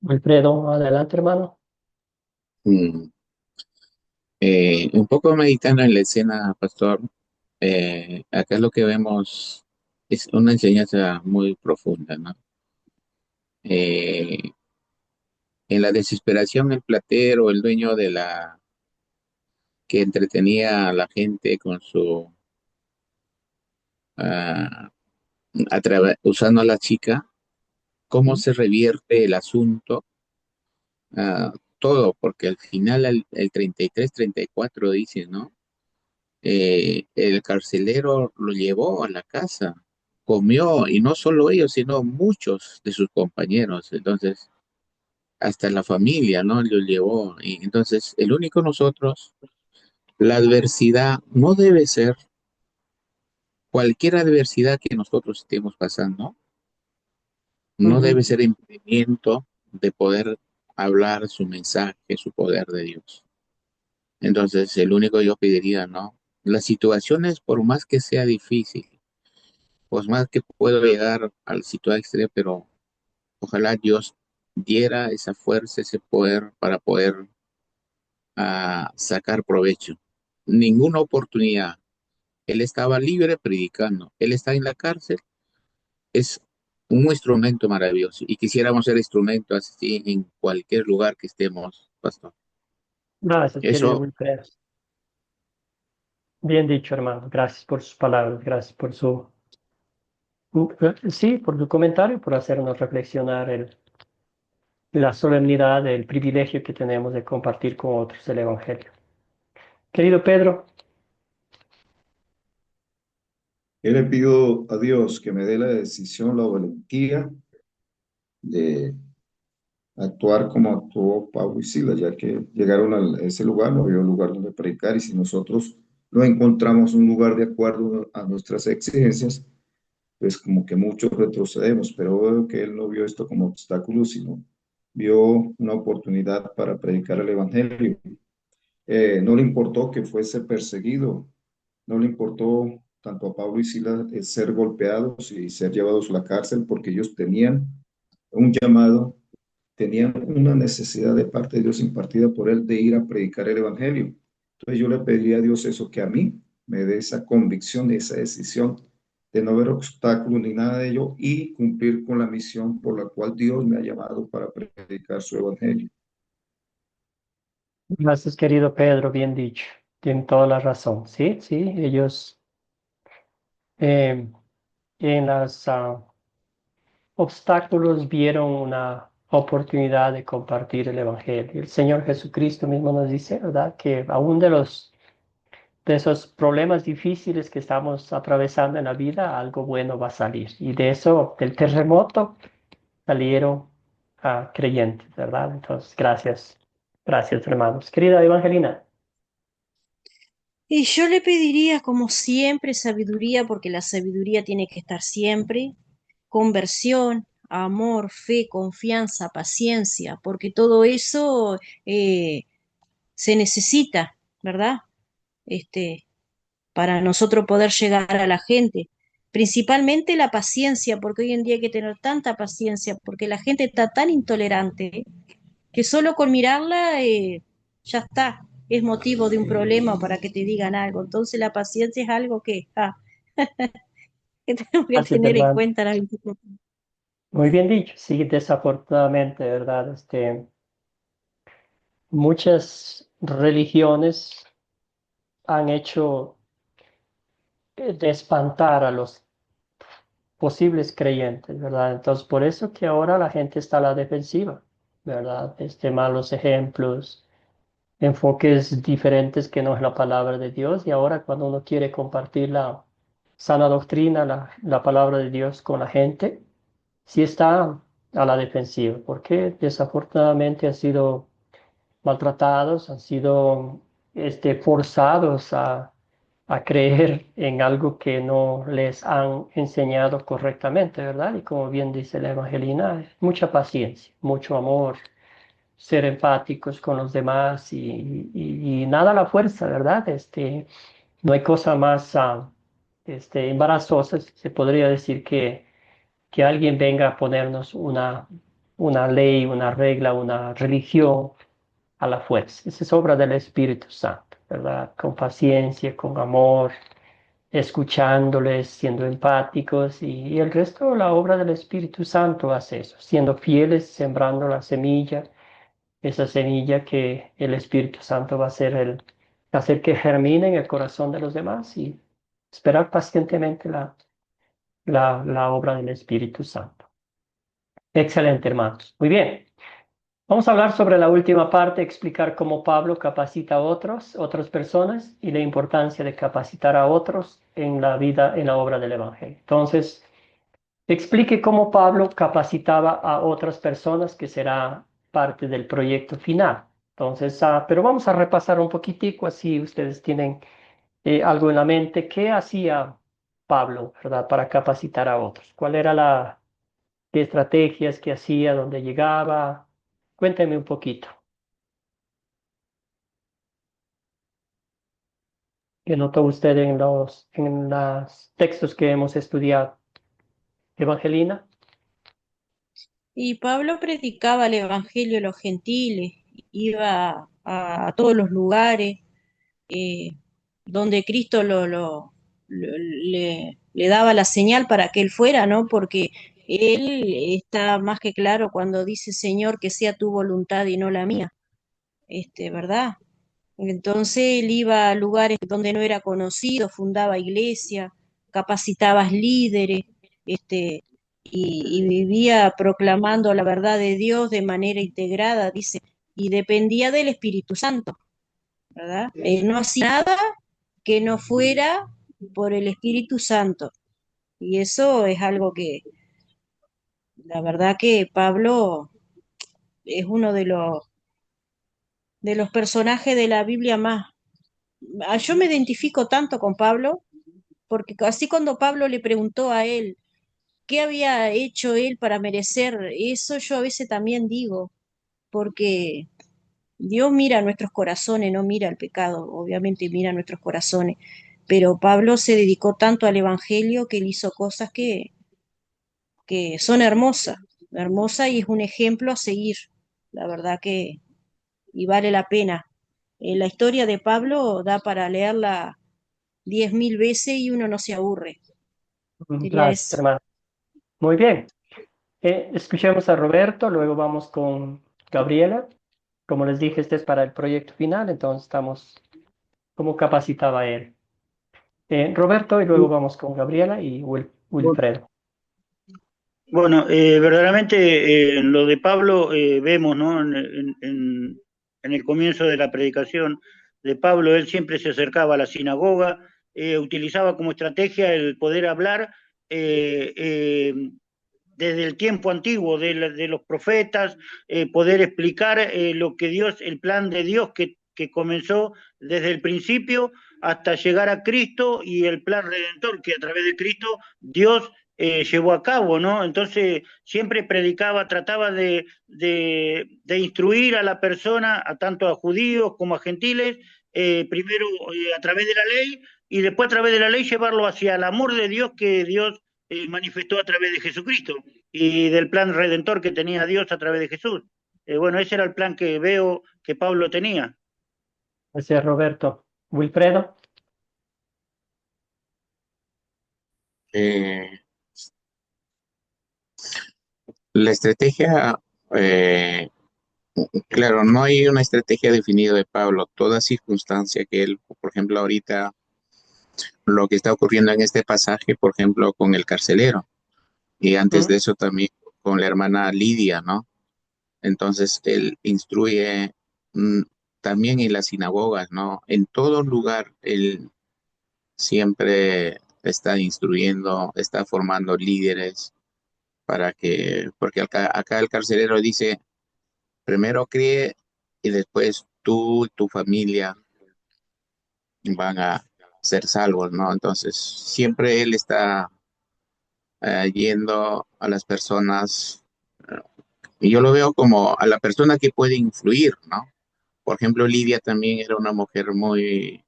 S1: Wilfredo, adelante, hermano.
S5: Mm, un poco meditando en la escena, pastor, acá lo que vemos es una enseñanza muy profunda, ¿no? Eh, en la desesperación, el platero, el dueño de la que entretenía a la gente con su ah, usando a la chica, cómo
S1: ¿Mm?
S5: se revierte el asunto, todo, porque al final el 33-34 dice, ¿no? El carcelero lo llevó a la casa, comió, y no solo ellos, sino muchos de sus compañeros, entonces, hasta la familia, ¿no? Lo llevó, y entonces, el único nosotros, la adversidad no debe ser cualquier adversidad que nosotros estemos pasando, no debe
S1: Ujú.
S5: ser impedimento de poder hablar su mensaje, su poder de Dios. Entonces, el único yo pediría, ¿no? Las situaciones, por más que sea difícil, pues más que puedo llegar al situación extrema, pero ojalá Dios diera esa fuerza, ese poder para poder sacar provecho. Ninguna oportunidad. Él estaba libre predicando. Él está en la cárcel. Es un instrumento maravilloso y quisiéramos ser instrumentos así en cualquier lugar que estemos, pastor.
S1: Gracias, querido
S5: Eso,
S1: Wilfredo. Bien dicho, hermano. Gracias por sus palabras, gracias por sí, por su comentario, por hacernos reflexionar la solemnidad, el privilegio que tenemos de compartir con otros el Evangelio. Querido Pedro,
S3: Yo le pido a Dios que me dé la decisión, la valentía de actuar como actuó Pablo y Silas, ya que llegaron a ese lugar, no había un lugar donde predicar, y si nosotros no encontramos un lugar de acuerdo a nuestras exigencias, pues como que muchos retrocedemos, pero veo que él no vio esto como obstáculo, sino vio una oportunidad para predicar el Evangelio. No le importó que fuese perseguido, no le importó tanto a Pablo y Silas ser golpeados y ser llevados a la cárcel, porque ellos tenían un llamado, tenían una necesidad de parte de Dios impartida por él de ir a predicar el Evangelio. Entonces yo le pediría a Dios eso, que a mí me dé esa convicción, esa decisión de no ver obstáculos ni nada de ello y cumplir con la misión por la cual Dios me ha llamado para predicar su Evangelio.
S1: gracias, querido Pedro, bien dicho. Tienen toda la razón. Sí, sí, ellos eh, en los obstáculos vieron una oportunidad de compartir el Evangelio. El Señor Jesucristo mismo nos dice, ¿verdad? Que aún de esos problemas difíciles que estamos atravesando en la vida, algo bueno va a salir. Y de eso, del terremoto, salieron creyentes, ¿verdad? Entonces, gracias, gracias, hermanos. Querida Evangelina.
S2: Y yo le pediría, como siempre, sabiduría, porque la sabiduría tiene que estar siempre, conversión, amor, fe, confianza, paciencia, porque todo eso se necesita, ¿verdad? Este, para nosotros poder llegar a la gente. Principalmente la paciencia, porque hoy en día hay que tener tanta paciencia, porque la gente está tan intolerante que solo con mirarla ya está, es motivo de un problema para que te digan algo. Entonces la paciencia es algo que tenemos que
S1: Gracias,
S2: tener en
S1: hermano.
S2: cuenta. La 24.
S1: Muy bien dicho. Sí, desafortunadamente, ¿verdad? Muchas religiones han hecho de espantar a los posibles creyentes, ¿verdad? Entonces, por eso que ahora la gente está a la defensiva, ¿verdad? Malos ejemplos, enfoques diferentes que no es la palabra de Dios, y ahora cuando uno quiere compartir la sana doctrina, la palabra de Dios con la gente, sí está a la defensiva, porque desafortunadamente han sido maltratados, han sido forzados a creer en algo que no les han enseñado correctamente, ¿verdad? Y como bien dice la evangelina, mucha paciencia, mucho amor, ser empáticos con los demás y nada a la fuerza, ¿verdad? No hay cosa más embarazosa, se podría decir que alguien venga a ponernos una ley, una regla, una religión a la fuerza. Esa es obra del Espíritu Santo, ¿verdad? Con paciencia, con amor, escuchándoles, siendo empáticos y el resto, la obra del Espíritu Santo hace eso, siendo fieles, sembrando la semilla, esa semilla que el Espíritu Santo va a hacer que germine en el corazón de los demás y esperar pacientemente la obra del Espíritu Santo. Excelente, hermanos. Muy bien. Vamos a hablar sobre la última parte, explicar cómo Pablo capacita a otras personas y la importancia de capacitar a otros en la vida, en la obra del Evangelio. Entonces, explique cómo Pablo capacitaba a otras personas, que será parte del proyecto final. Entonces, pero vamos a repasar un poquitico, así ustedes tienen algo en la mente. ¿Qué hacía Pablo, verdad, para capacitar a otros? ¿Cuál era qué estrategias que hacía, dónde llegaba? Cuénteme un poquito. ¿Qué notó usted en los textos que hemos estudiado? Evangelina.
S2: Y Pablo predicaba el evangelio a los gentiles, iba a todos los lugares eh, donde Cristo le daba la señal para que él fuera, ¿no? Porque él está más que claro cuando dice, Señor, que sea tu voluntad y no la mía, ¿verdad? Entonces él iba a lugares donde no era conocido, fundaba iglesias, capacitaba líderes, este, y vivía proclamando la verdad de Dios de manera integrada, dice, y dependía del Espíritu Santo, ¿verdad? Él no hacía nada que no fuera por el Espíritu Santo. Y eso es algo que, la verdad que Pablo es uno de los personajes de la Biblia más. Yo me identifico tanto con Pablo porque así cuando Pablo le preguntó a él qué había hecho él para merecer eso, yo a veces también digo, porque Dios mira nuestros corazones, no mira el pecado, obviamente mira nuestros corazones, pero Pablo se dedicó tanto al Evangelio que él hizo cosas que son hermosas, hermosas y es un ejemplo a seguir, la verdad que, y vale la pena. La historia de Pablo da para leerla 10.000 veces y uno no se aburre, diría
S1: Gracias,
S2: eso.
S1: hermano. Muy bien. Escuchemos a Roberto, luego vamos con Gabriela. Como les dije, este es para el proyecto final, entonces estamos como capacitaba él. Roberto, y luego vamos con Gabriela y Wilfredo.
S4: Bueno, verdaderamente lo de Pablo vemos, ¿no? En el comienzo de la predicación de Pablo, él siempre se acercaba a la sinagoga, utilizaba como estrategia el poder hablar desde el tiempo antiguo de los profetas, poder explicar lo que Dios, el plan de Dios que comenzó desde el principio hasta llegar a Cristo y el plan redentor que a través de Cristo Dios llevó a cabo, ¿no? Entonces siempre predicaba, trataba de instruir a la persona, a tanto a judíos como a gentiles, primero a través de la ley y después a través de la ley llevarlo hacia el amor de Dios que Dios manifestó a través de Jesucristo y del plan redentor que tenía Dios a través de Jesús. Bueno, ese era el plan que veo que Pablo tenía.
S1: Gracias, Roberto. Wilfredo.
S5: Eh, la estrategia, eh, claro, no hay una estrategia definida de Pablo. Toda circunstancia que él, por ejemplo, ahorita lo que está ocurriendo en este pasaje, por ejemplo, con el carcelero, y antes
S1: ¿Mm?
S5: de eso también con la hermana Lidia, ¿no? Entonces él instruye mm, también en las sinagogas, ¿no? En todo lugar él siempre está instruyendo, está formando líderes porque acá el carcelero dice, primero cree y después tú y tu familia van a ser salvos, ¿no? Entonces, siempre Él está yendo a las personas, y yo lo veo como a la persona que puede influir, ¿no? Por ejemplo, Lidia también era una mujer muy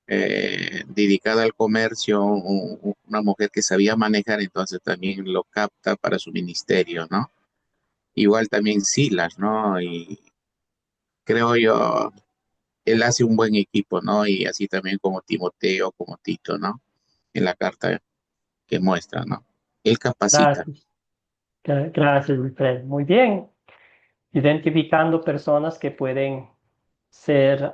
S5: dedicada al comercio, una mujer que sabía manejar, entonces también lo capta para su ministerio, ¿no? Igual también Silas, ¿no? Y creo yo, él hace un buen equipo, ¿no? Y así también como Timoteo, como Tito, ¿no? En la carta que muestra, ¿no? Él capacita.
S1: Gracias. Gracias, Wilfred. Muy bien. Identificando personas que pueden ser,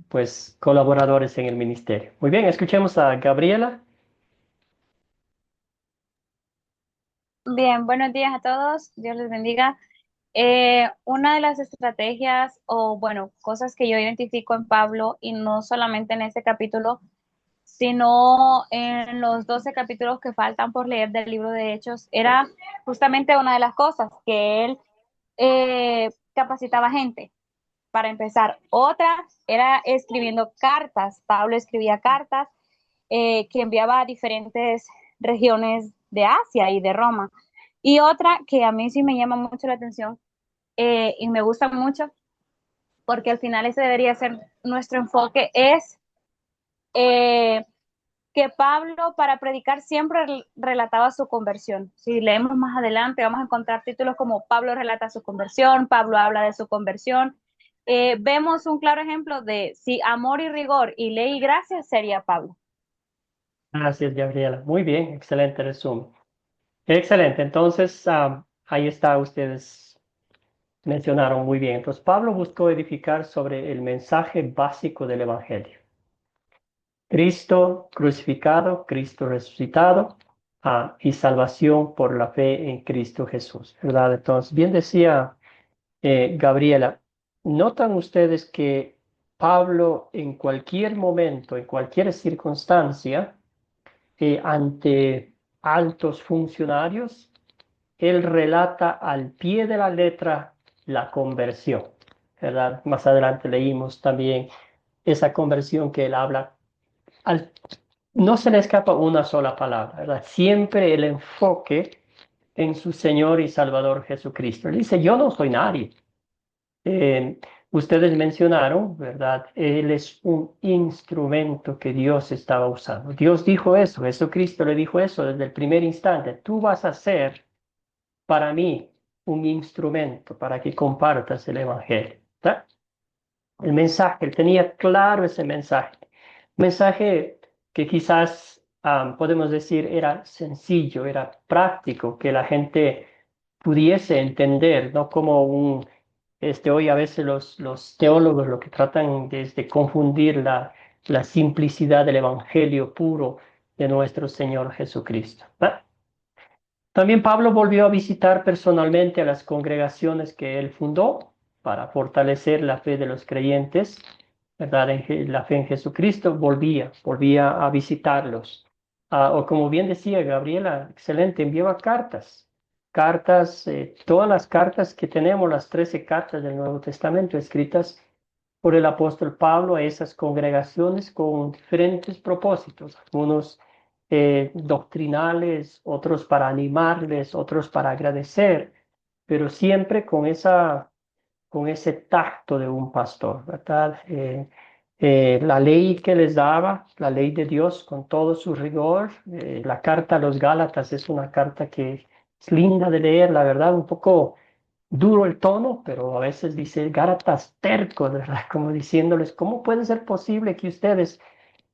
S1: pues, colaboradores en el ministerio. Muy bien, escuchemos a Gabriela.
S6: Bien, buenos días a todos. Dios les bendiga. Una de las estrategias o, bueno, cosas que yo identifico en Pablo, y no solamente en este capítulo, sino en los 12 capítulos que faltan por leer del libro de Hechos, era justamente una de las cosas, que él capacitaba gente, para empezar. Otra era escribiendo cartas. Pablo escribía cartas que enviaba a diferentes regiones de Asia y de Roma. Y otra que a mí sí me llama mucho la atención y me gusta mucho, porque al final ese debería ser nuestro enfoque, es eh, que Pablo para predicar siempre relataba su conversión. Si leemos más adelante vamos a encontrar títulos como Pablo relata su conversión, Pablo habla de su conversión. Vemos un claro ejemplo de si amor y rigor y ley y gracia sería Pablo.
S1: Gracias, Gabriela. Muy bien, excelente resumen. Excelente. Entonces, ahí está, ustedes mencionaron muy bien. Entonces, Pablo buscó edificar sobre el mensaje básico del Evangelio. Cristo crucificado, Cristo resucitado, y salvación por la fe en Cristo Jesús, ¿verdad? Entonces, bien decía Gabriela, ¿notan ustedes que Pablo en cualquier momento, en cualquier circunstancia, ante altos funcionarios, él relata al pie de la letra la conversión, ¿verdad? Más adelante leímos también esa conversión que él habla. No se le escapa una sola palabra, ¿verdad? Siempre el enfoque en su Señor y Salvador Jesucristo. Él dice, yo no soy nadie. Eh, Ustedes mencionaron, ¿verdad? Él es un instrumento que Dios estaba usando. Dios dijo eso, Jesucristo le dijo eso desde el primer instante. Tú vas a ser para mí un instrumento para que compartas el Evangelio. ¿Verdad? El mensaje, él tenía claro ese mensaje. Mensaje que quizás podemos decir era sencillo, era práctico, que la gente pudiese entender, no como hoy a veces los teólogos lo que tratan es de confundir la simplicidad del evangelio puro de nuestro Señor Jesucristo. También Pablo volvió a visitar personalmente a las congregaciones que él fundó para fortalecer la fe de los creyentes, ¿verdad? La fe en Jesucristo, volvía a visitarlos. O como bien decía Gabriela, excelente, enviaba cartas, todas las cartas que tenemos, las 13 cartas del Nuevo Testamento escritas por el apóstol Pablo a esas congregaciones con diferentes propósitos, algunos doctrinales, otros para animarles, otros para agradecer, pero siempre con ese tacto de un pastor, ¿verdad? La ley que les daba, la ley de Dios con todo su rigor, la carta a los Gálatas es una carta que es linda de leer, la verdad, un poco duro el tono, pero a veces dice Gálatas tercos, ¿verdad? Como diciéndoles, ¿cómo puede ser posible que ustedes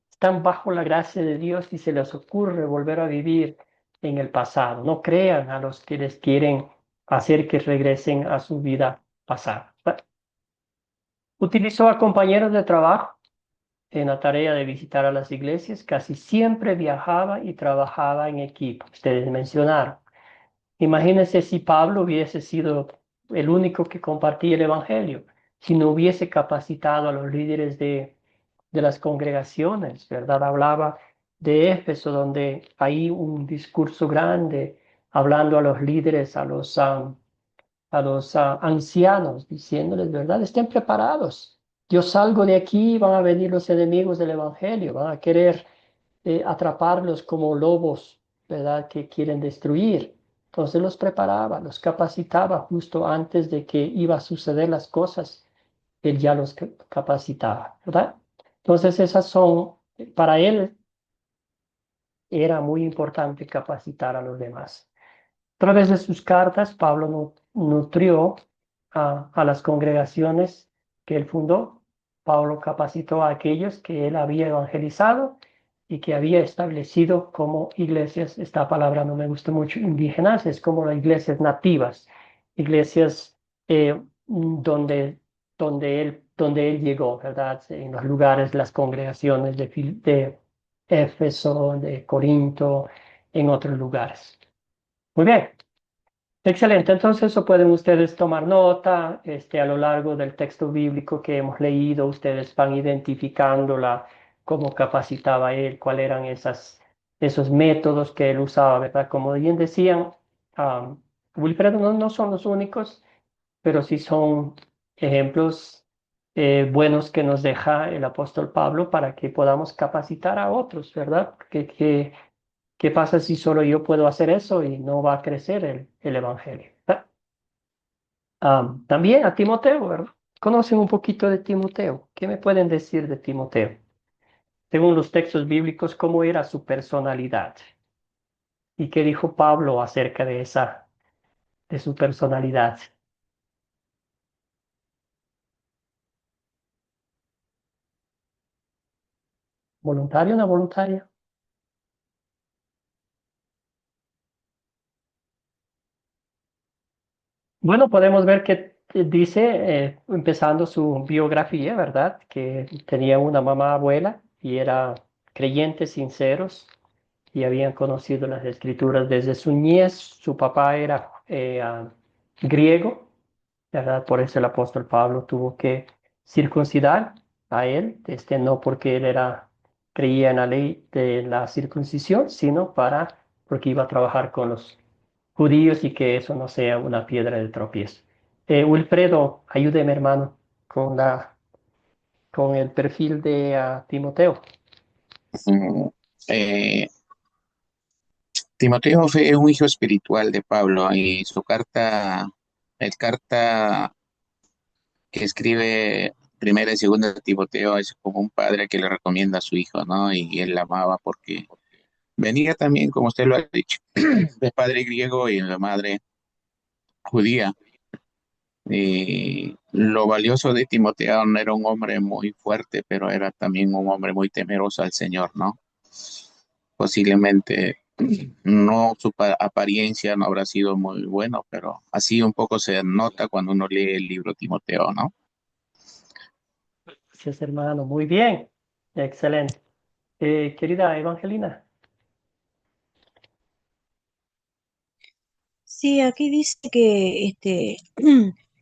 S1: están bajo la gracia de Dios y se les ocurre volver a vivir en el pasado? No crean a los que les quieren hacer que regresen a su vida pasada. Utilizó a compañeros de trabajo en la tarea de visitar a las iglesias. Casi siempre viajaba y trabajaba en equipo. Ustedes mencionaron. Imagínense si Pablo hubiese sido el único que compartía el Evangelio, si no hubiese capacitado a los líderes de las congregaciones, ¿verdad? Hablaba de Éfeso, donde hay un discurso grande hablando a los líderes, a los ancianos, diciéndoles, ¿verdad? Estén preparados. yo salgo de aquí, van a venir los enemigos del Evangelio, van a querer atraparlos como lobos, ¿verdad? Que quieren destruir. Entonces los preparaba, los capacitaba justo antes de que iba a suceder las cosas. Él ya los capacitaba, ¿verdad? Entonces esas son, para él era muy importante capacitar a los demás. A través de sus cartas, Pablo nutrió a las congregaciones que él fundó. Pablo capacitó a aquellos que él había evangelizado y que había establecido como iglesias, esta palabra no me gusta mucho, indígenas, es como las iglesias nativas, iglesias donde él llegó, ¿verdad? En los lugares, las congregaciones de Éfeso, de Corinto, en otros lugares. Muy bien. Excelente, entonces eso pueden ustedes tomar nota, a lo largo del texto bíblico que hemos leído, ustedes van identificando cómo capacitaba él, cuáles eran esos métodos que él usaba, ¿verdad? Como bien decían, Wilfredo no son los únicos, pero sí son ejemplos buenos que nos deja el apóstol Pablo para que podamos capacitar a otros, ¿verdad? ¿Qué pasa si solo yo puedo hacer eso y no va a crecer el evangelio? También a Timoteo, ¿verdad? ¿Conocen un poquito de Timoteo? ¿Qué me pueden decir de Timoteo? Según los textos bíblicos, ¿cómo era su personalidad? ¿Y qué dijo Pablo acerca de su personalidad? ¿Voluntario o no voluntario? Bueno, podemos ver que dice, empezando su biografía, ¿verdad? Que tenía una mamá abuela y era creyentes sinceros y habían conocido las escrituras desde su niñez. Su papá era griego, ¿verdad? Por eso el apóstol Pablo tuvo que circuncidar a él, no porque él creía en la ley de la circuncisión, sino porque iba a trabajar con los judíos y que eso no sea una piedra de tropiezo. Wilfredo, ayúdeme, hermano, con el perfil de Timoteo.
S5: Mm, eh, Timoteo fue un hijo espiritual de Pablo y el carta que escribe primera y segunda de Timoteo es como un padre que le recomienda a su hijo, ¿no? Y él la amaba porque venía también, como usted lo ha dicho, de padre griego y de madre judía. Y lo valioso de Timoteo no era un hombre muy fuerte, pero era también un hombre muy temeroso al Señor, ¿no? Posiblemente no su apariencia no habrá sido muy bueno, pero así un poco se nota cuando uno lee el libro Timoteo, ¿no?
S1: Gracias, hermano. Muy bien. Excelente. Querida Evangelina.
S2: Sí, aquí dice que,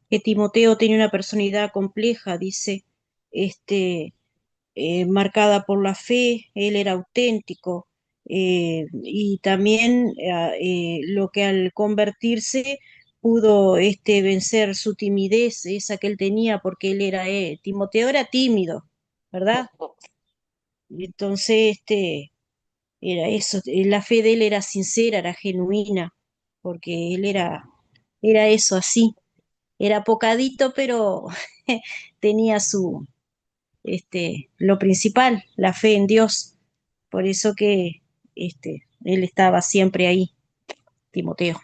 S2: que Timoteo tenía una personalidad compleja, dice, este, marcada por la fe, él era auténtico, y también lo que al convertirse pudo vencer su timidez, esa que él tenía, porque Timoteo era tímido, ¿verdad? Y entonces, era eso, la fe de él era sincera, era genuina, porque era eso así, era pocadito, pero tenía lo principal, la fe en Dios. Por eso que él estaba siempre ahí, Timoteo.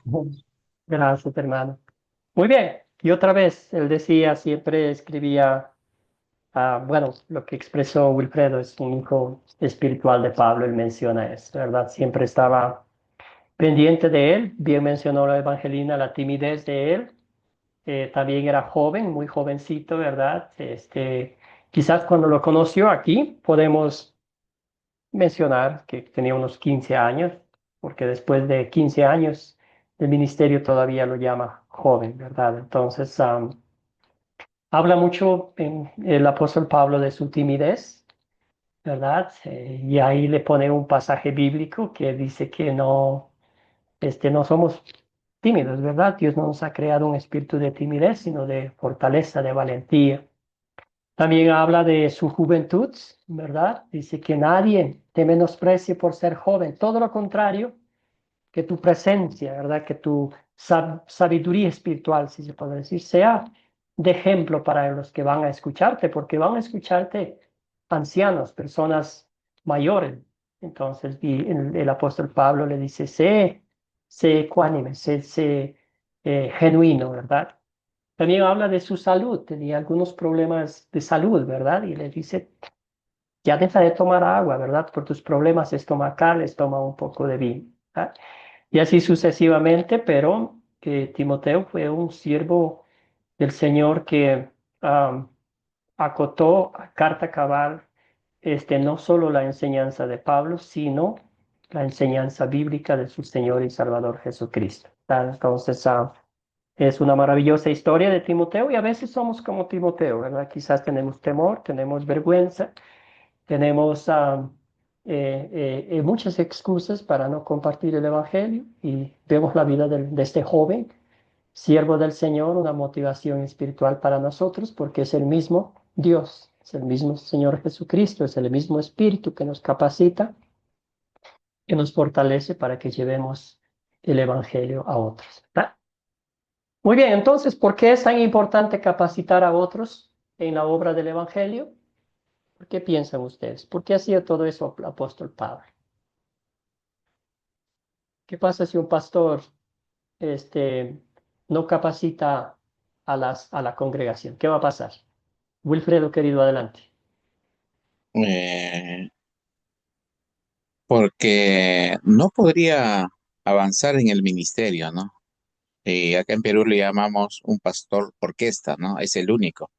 S1: Gracias, hermano. Muy bien. Y otra vez, él decía, siempre escribía, bueno, lo que expresó Wilfredo es un hijo espiritual de Pablo, él menciona eso, ¿verdad? Siempre estaba pendiente de él. Bien mencionó la Evangelina, la timidez de él. También era joven, muy jovencito, ¿verdad? Quizás cuando lo conoció aquí, podemos mencionar que tenía unos 15 años, porque después de 15 años de ministerio todavía lo llama joven, ¿verdad? Entonces, habla mucho el apóstol Pablo de su timidez, ¿verdad? Y ahí le pone un pasaje bíblico que dice que no somos tímidos, ¿verdad? Dios no nos ha creado un espíritu de timidez, sino de fortaleza, de valentía. También habla de su juventud, ¿verdad? Dice que nadie te menosprecie por ser joven. Todo lo contrario, que tu presencia, ¿verdad? Que tu sabiduría espiritual, si se puede decir, sea de ejemplo para los que van a escucharte, porque van a escucharte ancianos, personas mayores. Entonces, y el apóstol Pablo le dice, sé ecuánime, sé genuino, ¿verdad? También habla de su salud, tenía algunos problemas de salud, ¿verdad? Y le dice, ya deja de tomar agua, ¿verdad? Por tus problemas estomacales, toma un poco de vino. ¿Verdad? Y así sucesivamente, pero que Timoteo fue un siervo del Señor que acotó a carta cabal no solo la enseñanza de Pablo, sino la enseñanza bíblica de su Señor y Salvador Jesucristo. ¿Verdad? Entonces, es una maravillosa historia de Timoteo y a veces somos como Timoteo, ¿verdad? Quizás tenemos temor, tenemos vergüenza, tenemos muchas excusas para no compartir el Evangelio y vemos la vida de este joven, siervo del Señor, una motivación espiritual para nosotros porque es el mismo Dios, es el mismo Señor Jesucristo, es el mismo Espíritu que nos capacita, que nos fortalece para que llevemos el Evangelio a otros. ¿Verdad? Muy bien, entonces, ¿por qué es tan importante capacitar a otros en la obra del Evangelio? ¿Por qué piensan ustedes? ¿Por qué hacía todo eso el apóstol Pablo? ¿Qué pasa si un pastor no capacita a la congregación? ¿Qué va a pasar? Wilfredo, querido, adelante.
S5: Eh, Porque no podría avanzar en el ministerio, ¿no? Y acá en Perú le llamamos un pastor orquesta, ¿no? Es el único.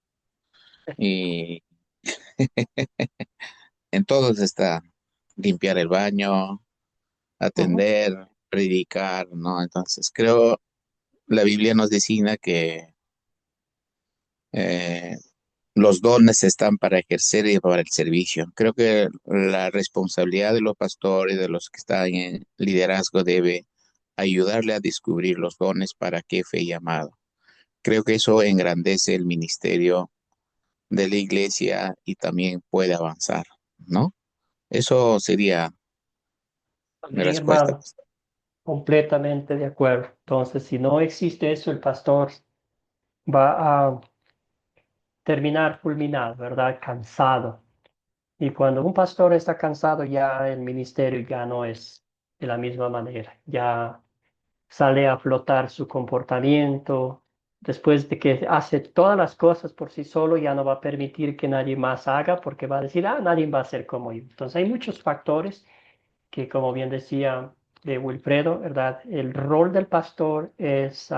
S5: Y en todos está limpiar el baño,
S1: Ujú.
S5: atender, predicar, ¿no? Entonces creo la Biblia nos designa que eh, los dones están para ejercer y para el servicio. Creo que la responsabilidad de los pastores, de los que están en liderazgo, debe ayudarle a descubrir los dones para qué fue llamado. Creo que eso engrandece el ministerio de la iglesia y también puede avanzar, ¿no? Eso sería mi
S1: Amén,
S5: respuesta.
S1: hermano. Completamente de acuerdo. Entonces, si no existe eso, el pastor va a terminar fulminado, ¿verdad? Cansado. Y cuando un pastor está cansado, ya el ministerio ya no es de la misma manera. Ya sale a flotar su comportamiento. Después de que hace todas las cosas por sí solo, ya no va a permitir que nadie más haga porque va a decir, nadie va a ser como yo. Entonces hay muchos factores que, como bien decía Wilfredo, ¿verdad? El rol del pastor es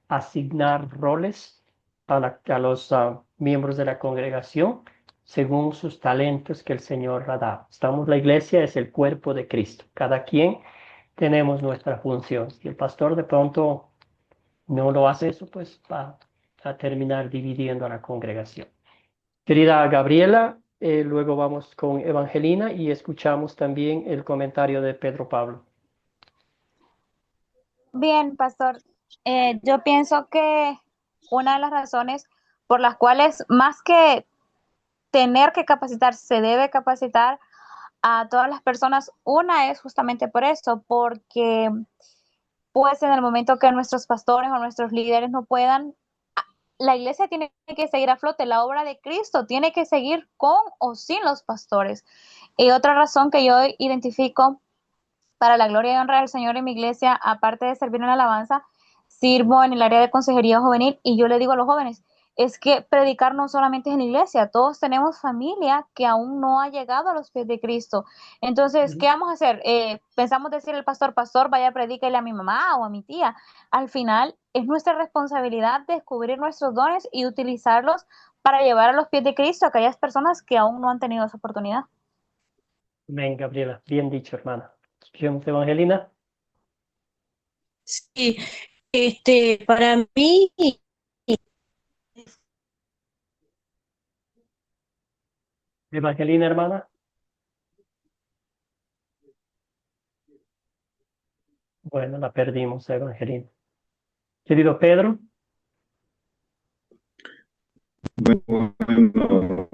S1: asignar roles a los miembros de la congregación según sus talentos que el Señor ha dado. La iglesia es el cuerpo de Cristo. Cada quien tenemos nuestra función. Si el pastor de pronto no lo hace eso, pues va a terminar dividiendo a la congregación. Querida Gabriela, luego vamos con Evangelina y escuchamos también el comentario de Pedro Pablo.
S6: Bien, pastor, yo pienso que una de las razones por las cuales más que tener que capacitar, se debe capacitar a todas las personas, una es justamente por eso, porque pues en el momento que nuestros pastores o nuestros líderes no puedan, la iglesia tiene que seguir a flote, la obra de Cristo tiene que seguir con o sin los pastores. Y otra razón que yo identifico para la gloria y honra del Señor en mi iglesia, aparte de servir en la alabanza, sirvo en el área de consejería juvenil y yo le digo a los jóvenes, es que predicar no solamente es en la iglesia, todos tenemos familia que aún no ha llegado a los pies de Cristo. Entonces, ¿qué vamos a hacer? Pensamos decir el pastor, vaya, predícale a mi mamá o a mi tía. Al final, es nuestra responsabilidad descubrir nuestros dones y utilizarlos para llevar a los pies de Cristo a aquellas personas que aún no han tenido esa oportunidad.
S1: Amén, Gabriela. Bien dicho, hermana. Escuchemos, Evangelina.
S2: Sí, para mí,
S1: Evangelina, hermana. Bueno, la perdimos, Evangelina. Querido Pedro.
S3: bueno,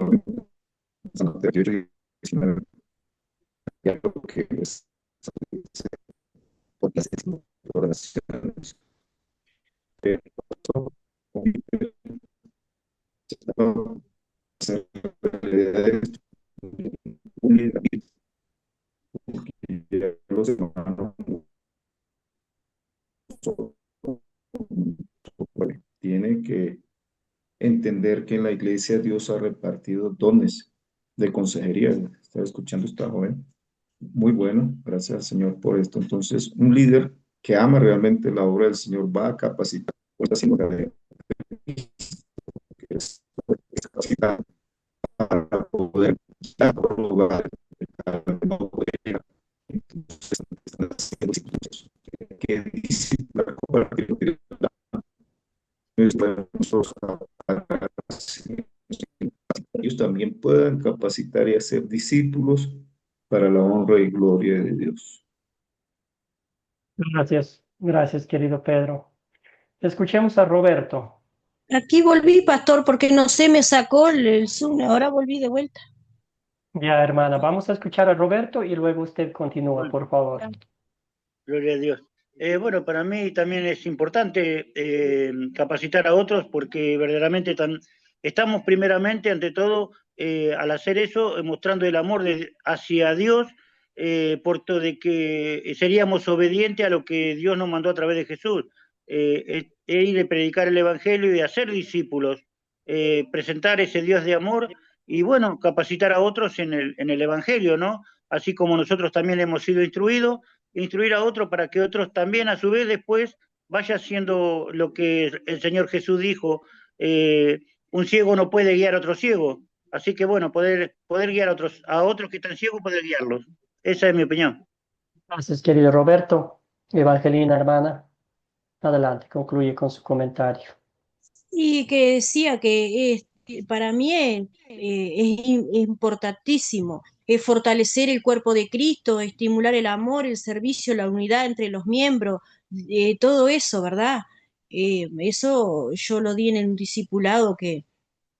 S3: Mateo 19, ya lo que es por las oraciones, pero los hermanos tienen que entender que en la iglesia Dios ha repartido dones de consejería. Estaba escuchando a esta joven. Muy bueno, gracias al Señor por esto. Entonces, un líder que ama realmente la obra del Señor va a capacitar, pues, haciendo que es capacitar para poder quitar por lugar no puede llegar. Entonces, están haciendo discípulos que discipular compartir lo que nosotros ellos también puedan capacitar y hacer discípulos para la honra y gloria de Dios.
S1: Gracias, gracias, querido Pedro. Escuchemos a Roberto.
S2: Aquí volví, pastor, porque no sé, me sacó el Zoom, ahora volví de vuelta.
S1: Ya, hermana, vamos a escuchar a Roberto y luego usted continúa,
S4: Bueno,
S1: por favor.
S4: gloria a Dios. Bueno, para mí también es importante capacitar a otros porque verdaderamente estamos primeramente, ante todo, al hacer eso, mostrando el amor hacia Dios, puesto de que seríamos obedientes a lo que Dios nos mandó a través de Jesús, ir a predicar el Evangelio y hacer discípulos, presentar ese Dios de amor y, bueno, capacitar a otros en el Evangelio, ¿no? Así como nosotros también hemos sido instruir a otros para que otros también a su vez después vaya haciendo lo que el Señor Jesús dijo, un ciego no puede guiar a otro ciego, así que bueno, poder guiar a otros que están ciegos, poder guiarlos. Esa es mi opinión.
S1: Gracias, querido Roberto. Evangelina, hermana, adelante, concluye con su comentario.
S2: Y que decía que para mí es importantísimo fortalecer el cuerpo de Cristo, estimular el amor, el servicio, la unidad entre los miembros, todo eso, ¿verdad? Eso yo lo di en un discipulado que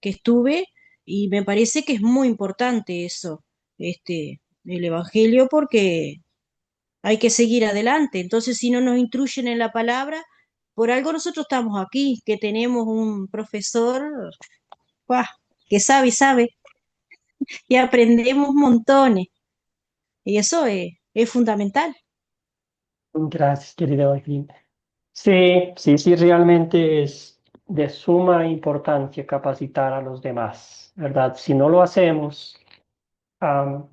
S2: estuve y me parece que es muy importante eso, el Evangelio, porque hay que seguir adelante. Entonces, si no nos instruyen en la palabra, por algo nosotros estamos aquí, que tenemos un profesor ¡guau!, que sabe y sabe, y aprendemos montones. Y eso es fundamental.
S1: Gracias, querida Evangelina. Sí, sí, sí, realmente es de suma importancia capacitar a los demás, ¿verdad? Si no lo hacemos, am,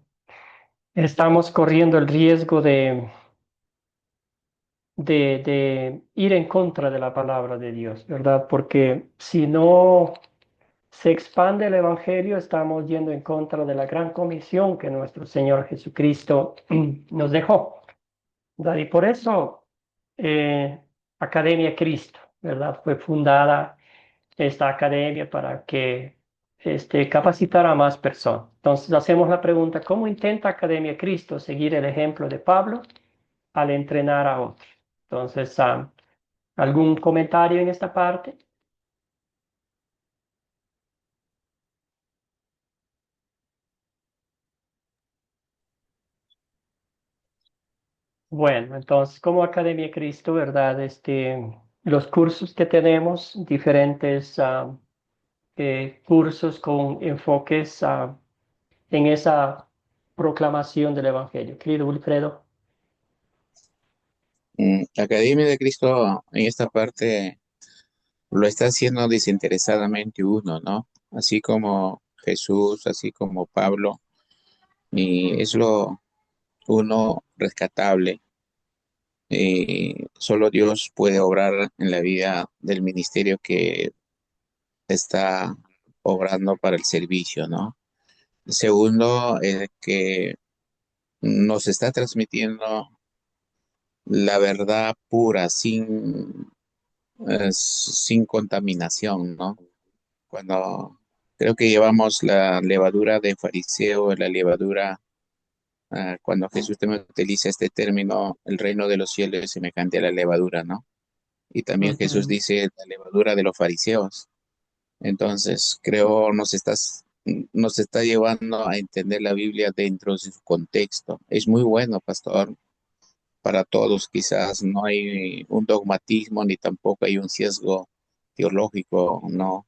S1: estamos corriendo el riesgo de ir en contra de la palabra de Dios, ¿verdad? Porque si no se expande el Evangelio, estamos yendo en contra de la gran comisión que nuestro Señor Jesucristo nos dejó, ¿verdad? Y por eso Academia Cristo, ¿verdad? Fue fundada esta academia para que capacitara a más personas. Entonces hacemos la pregunta, ¿cómo intenta Academia Cristo seguir el ejemplo de Pablo al entrenar a otros? Entonces, ¿algún comentario en esta parte? Bueno, entonces, como Academia Cristo, ¿verdad? Los cursos que tenemos, diferentes cursos con enfoques en esa proclamación del Evangelio. Querido Wilfredo.
S5: La Academia de Cristo en esta parte lo está haciendo desinteresadamente uno, ¿no? Así como Jesús, así como Pablo, y es lo uno rescatable. Solo Dios puede obrar en la vida del ministerio que está obrando para el servicio, ¿no? Segundo, que nos está transmitiendo la verdad pura, sin contaminación, ¿no? Cuando creo que llevamos la levadura de fariseo, la levadura, cuando Jesús también utiliza este término, el reino de los cielos es semejante a la levadura, ¿no? Y también Jesús
S1: Ujú.
S5: dice la levadura de los fariseos. Entonces, creo nos está llevando a entender la Biblia dentro de su contexto. Es muy bueno, pastor, para todos. Quizás no hay un dogmatismo ni tampoco hay un sesgo teológico, no,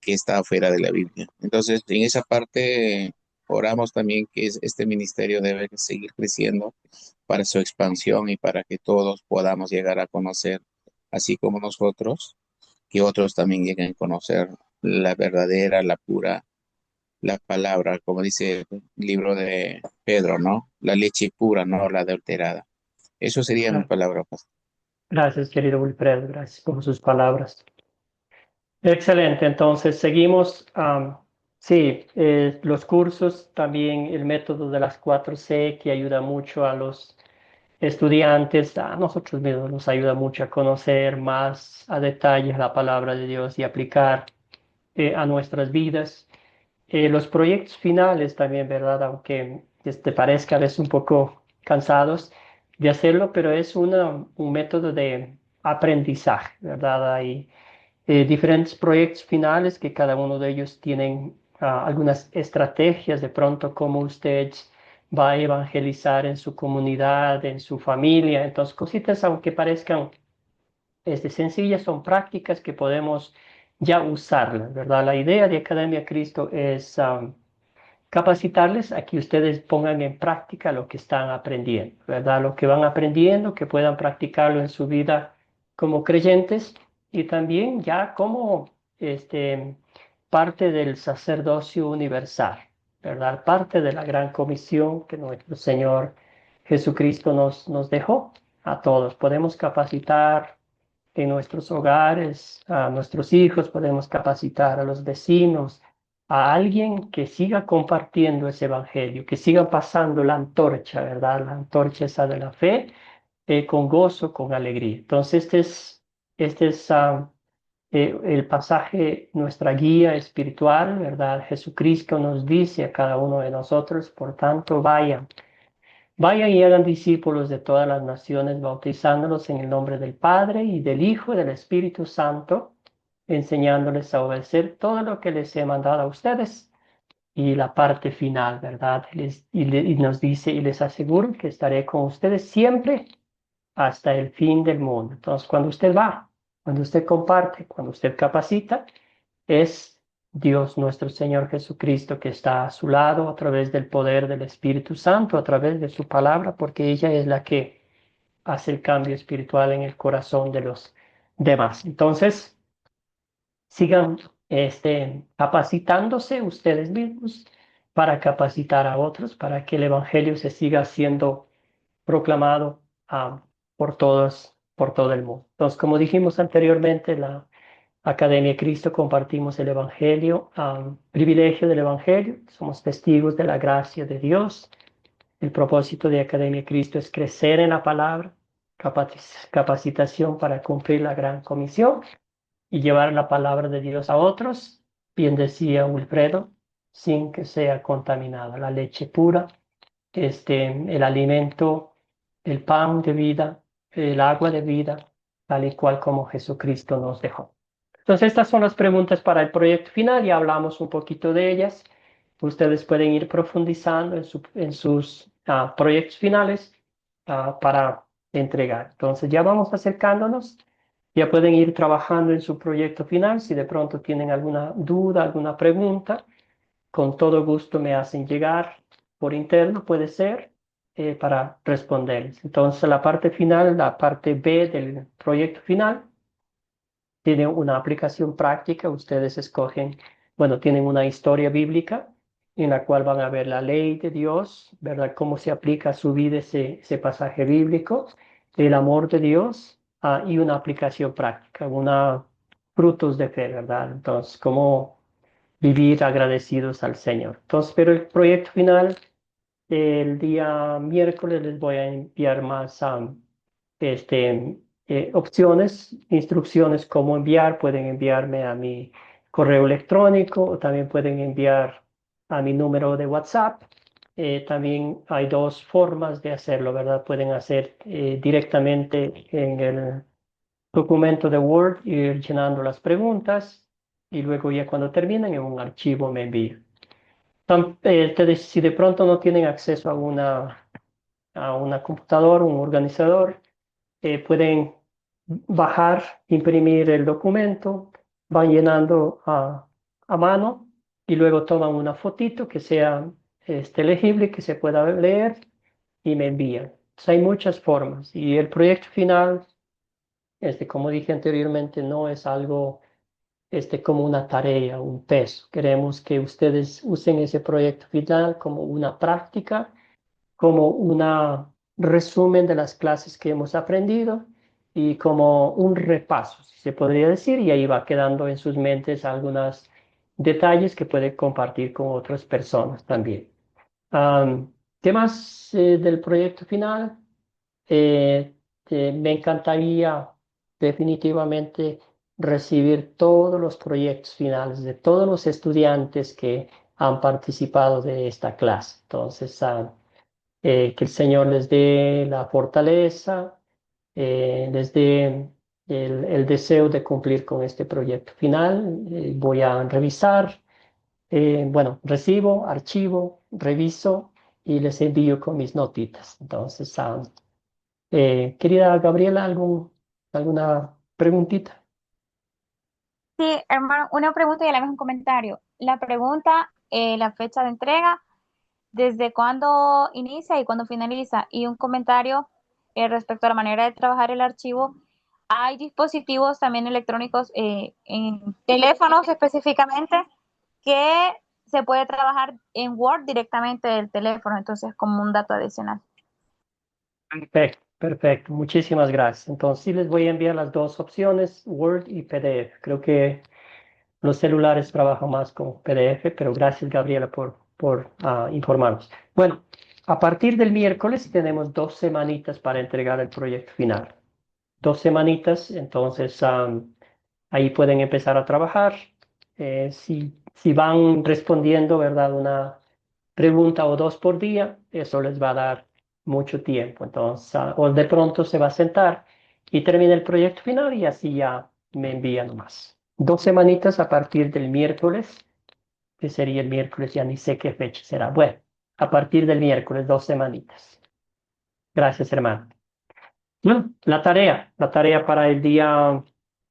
S5: que está fuera de la Biblia. Entonces, en esa parte, oramos también que este ministerio debe seguir creciendo para su expansión y para que todos podamos llegar a conocer, así como nosotros, que otros también lleguen a conocer la verdadera, la pura, la palabra, como dice el libro de Pedro, ¿no? La leche pura, no la adulterada. Eso sería mi
S1: Ah,
S5: palabra, pastor.
S1: gracias, querido Wilfredo, gracias por sus palabras. Excelente, entonces seguimos. Sí, los cursos, también el método de las 4C que ayuda mucho a los estudiantes, a nosotros mismos nos ayuda mucho a conocer más a detalle la palabra de Dios y aplicar a nuestras vidas. Los proyectos finales también, ¿verdad? Aunque te parezca a veces un poco cansados de hacerlo, pero es un método de aprendizaje, ¿verdad? Hay diferentes proyectos finales que cada uno de ellos tienen algunas estrategias de pronto cómo usted va a evangelizar en su comunidad, en su familia. Entonces, cositas, aunque parezcan sencillas, son prácticas que podemos ya usarlas, ¿verdad? La idea de Academia Cristo es capacitarles a que ustedes pongan en práctica lo que están aprendiendo, ¿verdad? Lo que van aprendiendo, que puedan practicarlo en su vida como creyentes y también ya como este, parte del sacerdocio universal, ¿verdad? Parte de la gran comisión que nuestro Señor Jesucristo nos dejó a todos. Podemos capacitar en nuestros hogares, a nuestros hijos, podemos capacitar a los vecinos, a alguien que siga compartiendo ese evangelio, que siga pasando la antorcha, ¿verdad? La antorcha esa de la fe, con gozo, con alegría. Entonces, este es el pasaje, nuestra guía espiritual, ¿verdad? Jesucristo nos dice a cada uno de nosotros, por tanto, vayan y hagan discípulos de todas las naciones, bautizándolos en el nombre del Padre y del Hijo y del Espíritu Santo, enseñándoles a obedecer todo lo que les he mandado a ustedes. Y la parte final, ¿verdad? Y nos dice, y les aseguro que estaré con ustedes siempre hasta el fin del mundo. Entonces, cuando usted va, cuando usted comparte, cuando usted capacita, es Dios nuestro Señor Jesucristo que está a su lado a través del poder del Espíritu Santo, a través de su palabra, porque ella es la que hace el cambio espiritual en el corazón de los demás. Entonces, sigan capacitándose ustedes mismos para capacitar a otros, para que el Evangelio se siga siendo proclamado por todo el mundo. Entonces, como dijimos anteriormente, la Academia Cristo compartimos el Evangelio, privilegio del Evangelio, somos testigos de la gracia de Dios. El propósito de Academia Cristo es crecer en la palabra, capacitación para cumplir la gran comisión y llevar la palabra de Dios a otros, bien decía Wilfredo, sin que sea contaminada. La leche pura, el alimento, el pan de vida, el agua de vida, tal y cual como Jesucristo nos dejó. Entonces, estas son las preguntas para el proyecto final. Ya hablamos un poquito de ellas. Ustedes pueden ir profundizando en sus proyectos finales para entregar. Entonces, ya vamos acercándonos. Ya pueden ir trabajando en su proyecto final. Si de pronto tienen alguna duda, alguna pregunta, con todo gusto me hacen llegar por interno, puede ser, para responderles. Entonces, la parte final, la parte B del proyecto final, tiene una aplicación práctica. Ustedes escogen, bueno, tienen una historia bíblica en la cual van a ver la ley de Dios, ¿verdad? Cómo se aplica a su vida ese pasaje bíblico, el amor de Dios, y una aplicación práctica, una frutos de fe, ¿verdad? Entonces, cómo vivir agradecidos al Señor. Entonces, pero el proyecto final, el día miércoles les voy a enviar más opciones, instrucciones cómo enviar. Pueden enviarme a mi correo electrónico o también pueden enviar a mi número de WhatsApp. También hay dos formas de hacerlo, ¿verdad? Pueden hacer directamente en el documento de Word, ir llenando las preguntas y luego ya cuando terminan en un archivo me envían. Si de pronto no tienen acceso a una computadora, un organizador, pueden bajar, imprimir el documento, van llenando a mano y luego toman una fotito que sea legible, que se pueda leer y me envían. Entonces, hay muchas formas y el proyecto final, como dije anteriormente, no es algo como una tarea, un peso. Queremos que ustedes usen ese proyecto final como una práctica, como un resumen de las clases que hemos aprendido y como un repaso, si se podría decir, y ahí va quedando en sus mentes algunos detalles que puede compartir con otras personas también. ¿Qué más del proyecto final? Eh, Me encantaría definitivamente recibir todos los proyectos finales de todos los estudiantes que han participado de esta clase. Entonces, que el Señor les dé la fortaleza, les dé el deseo de cumplir con este proyecto final. Voy a revisar, bueno, recibo, archivo, reviso y les envío con mis notitas. Entonces, querida Gabriela, ¿alguna preguntita?
S6: Sí, hermano, una pregunta y a la vez un comentario. La pregunta, la fecha de entrega, desde cuándo inicia y cuándo finaliza. Y un comentario respecto a la manera de trabajar el archivo. Hay dispositivos también electrónicos en teléfonos específicamente que se puede trabajar en Word directamente del teléfono, entonces como un dato adicional.
S1: Perfecto, perfecto. Muchísimas gracias. Entonces, sí les voy a enviar las dos opciones, Word y PDF. Creo que los celulares trabajan más con PDF, pero gracias, Gabriela, por informarnos. Bueno, a partir del miércoles tenemos 2 semanitas para entregar el proyecto final. 2 semanitas, entonces ahí pueden empezar a trabajar. Si van respondiendo, ¿verdad? Una pregunta o dos por día, eso les va a dar mucho tiempo. Entonces, o de pronto se va a sentar y termina el proyecto final y así ya me envían más. 2 semanitas a partir del miércoles, que sería el miércoles, ya ni sé qué fecha será. Bueno, a partir del miércoles, 2 semanitas. Gracias, hermano. Bueno, la tarea para el día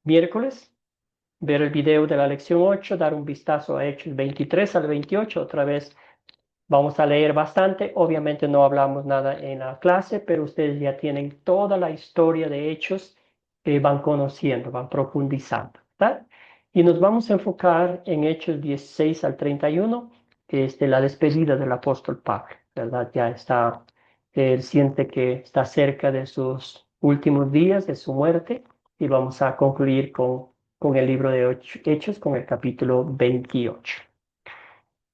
S1: miércoles, ver el video de la lección 8, dar un vistazo a Hechos 23 al 28, otra vez vamos a leer bastante. Obviamente no hablamos nada en la clase, pero ustedes ya tienen toda la historia de Hechos que van conociendo, van profundizando, ¿verdad? Y nos vamos a enfocar en Hechos 16 al 31, que es de la despedida del apóstol Pablo, ¿verdad? Ya está, él siente que está cerca de sus últimos días, de su muerte, y vamos a concluir con el libro de Hechos, con el capítulo 28.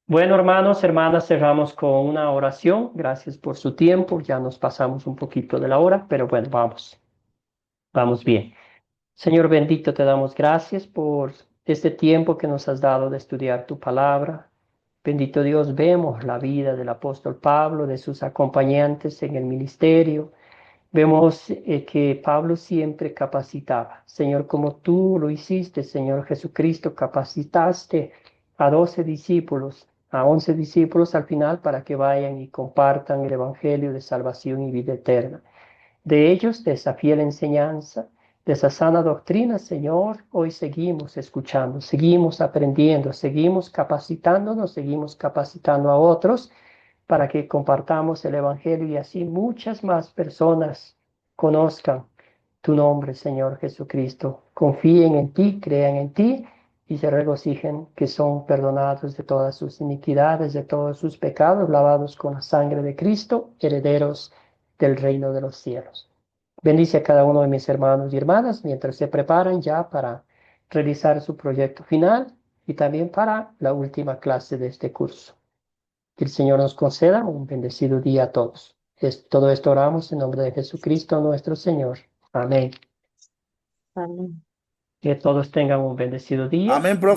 S1: Bueno, hermanos, hermanas, cerramos con una oración. Gracias por su tiempo. Ya nos pasamos un poquito de la hora, pero bueno, vamos bien. Señor bendito, te damos gracias por este tiempo que nos has dado de estudiar tu palabra. Bendito Dios, vemos la vida del apóstol Pablo, de sus acompañantes en el ministerio. Vemos que Pablo siempre capacitaba. Señor, como tú lo hiciste, Señor Jesucristo, capacitaste a 12 discípulos, a 11 discípulos al final para que vayan y compartan el Evangelio de salvación y vida eterna. De ellos, de esa fiel enseñanza, de esa sana doctrina, Señor, hoy seguimos escuchando, seguimos aprendiendo, seguimos capacitándonos, seguimos capacitando a otros para que compartamos el Evangelio y así muchas más personas conozcan tu nombre, Señor Jesucristo. Confíen en ti, crean en ti y se regocijen que son perdonados de todas sus iniquidades, de todos sus pecados, lavados con la sangre de Cristo, herederos del reino de los cielos. Bendice a cada uno de mis hermanos y hermanas mientras se preparan ya para realizar su proyecto final y también para la última clase de este curso. Que el Señor nos conceda un bendecido día a todos. Todo esto oramos en nombre de Jesucristo nuestro Señor. Amén.
S2: Amén.
S1: Que todos tengan un bendecido día.
S7: Amén, profe.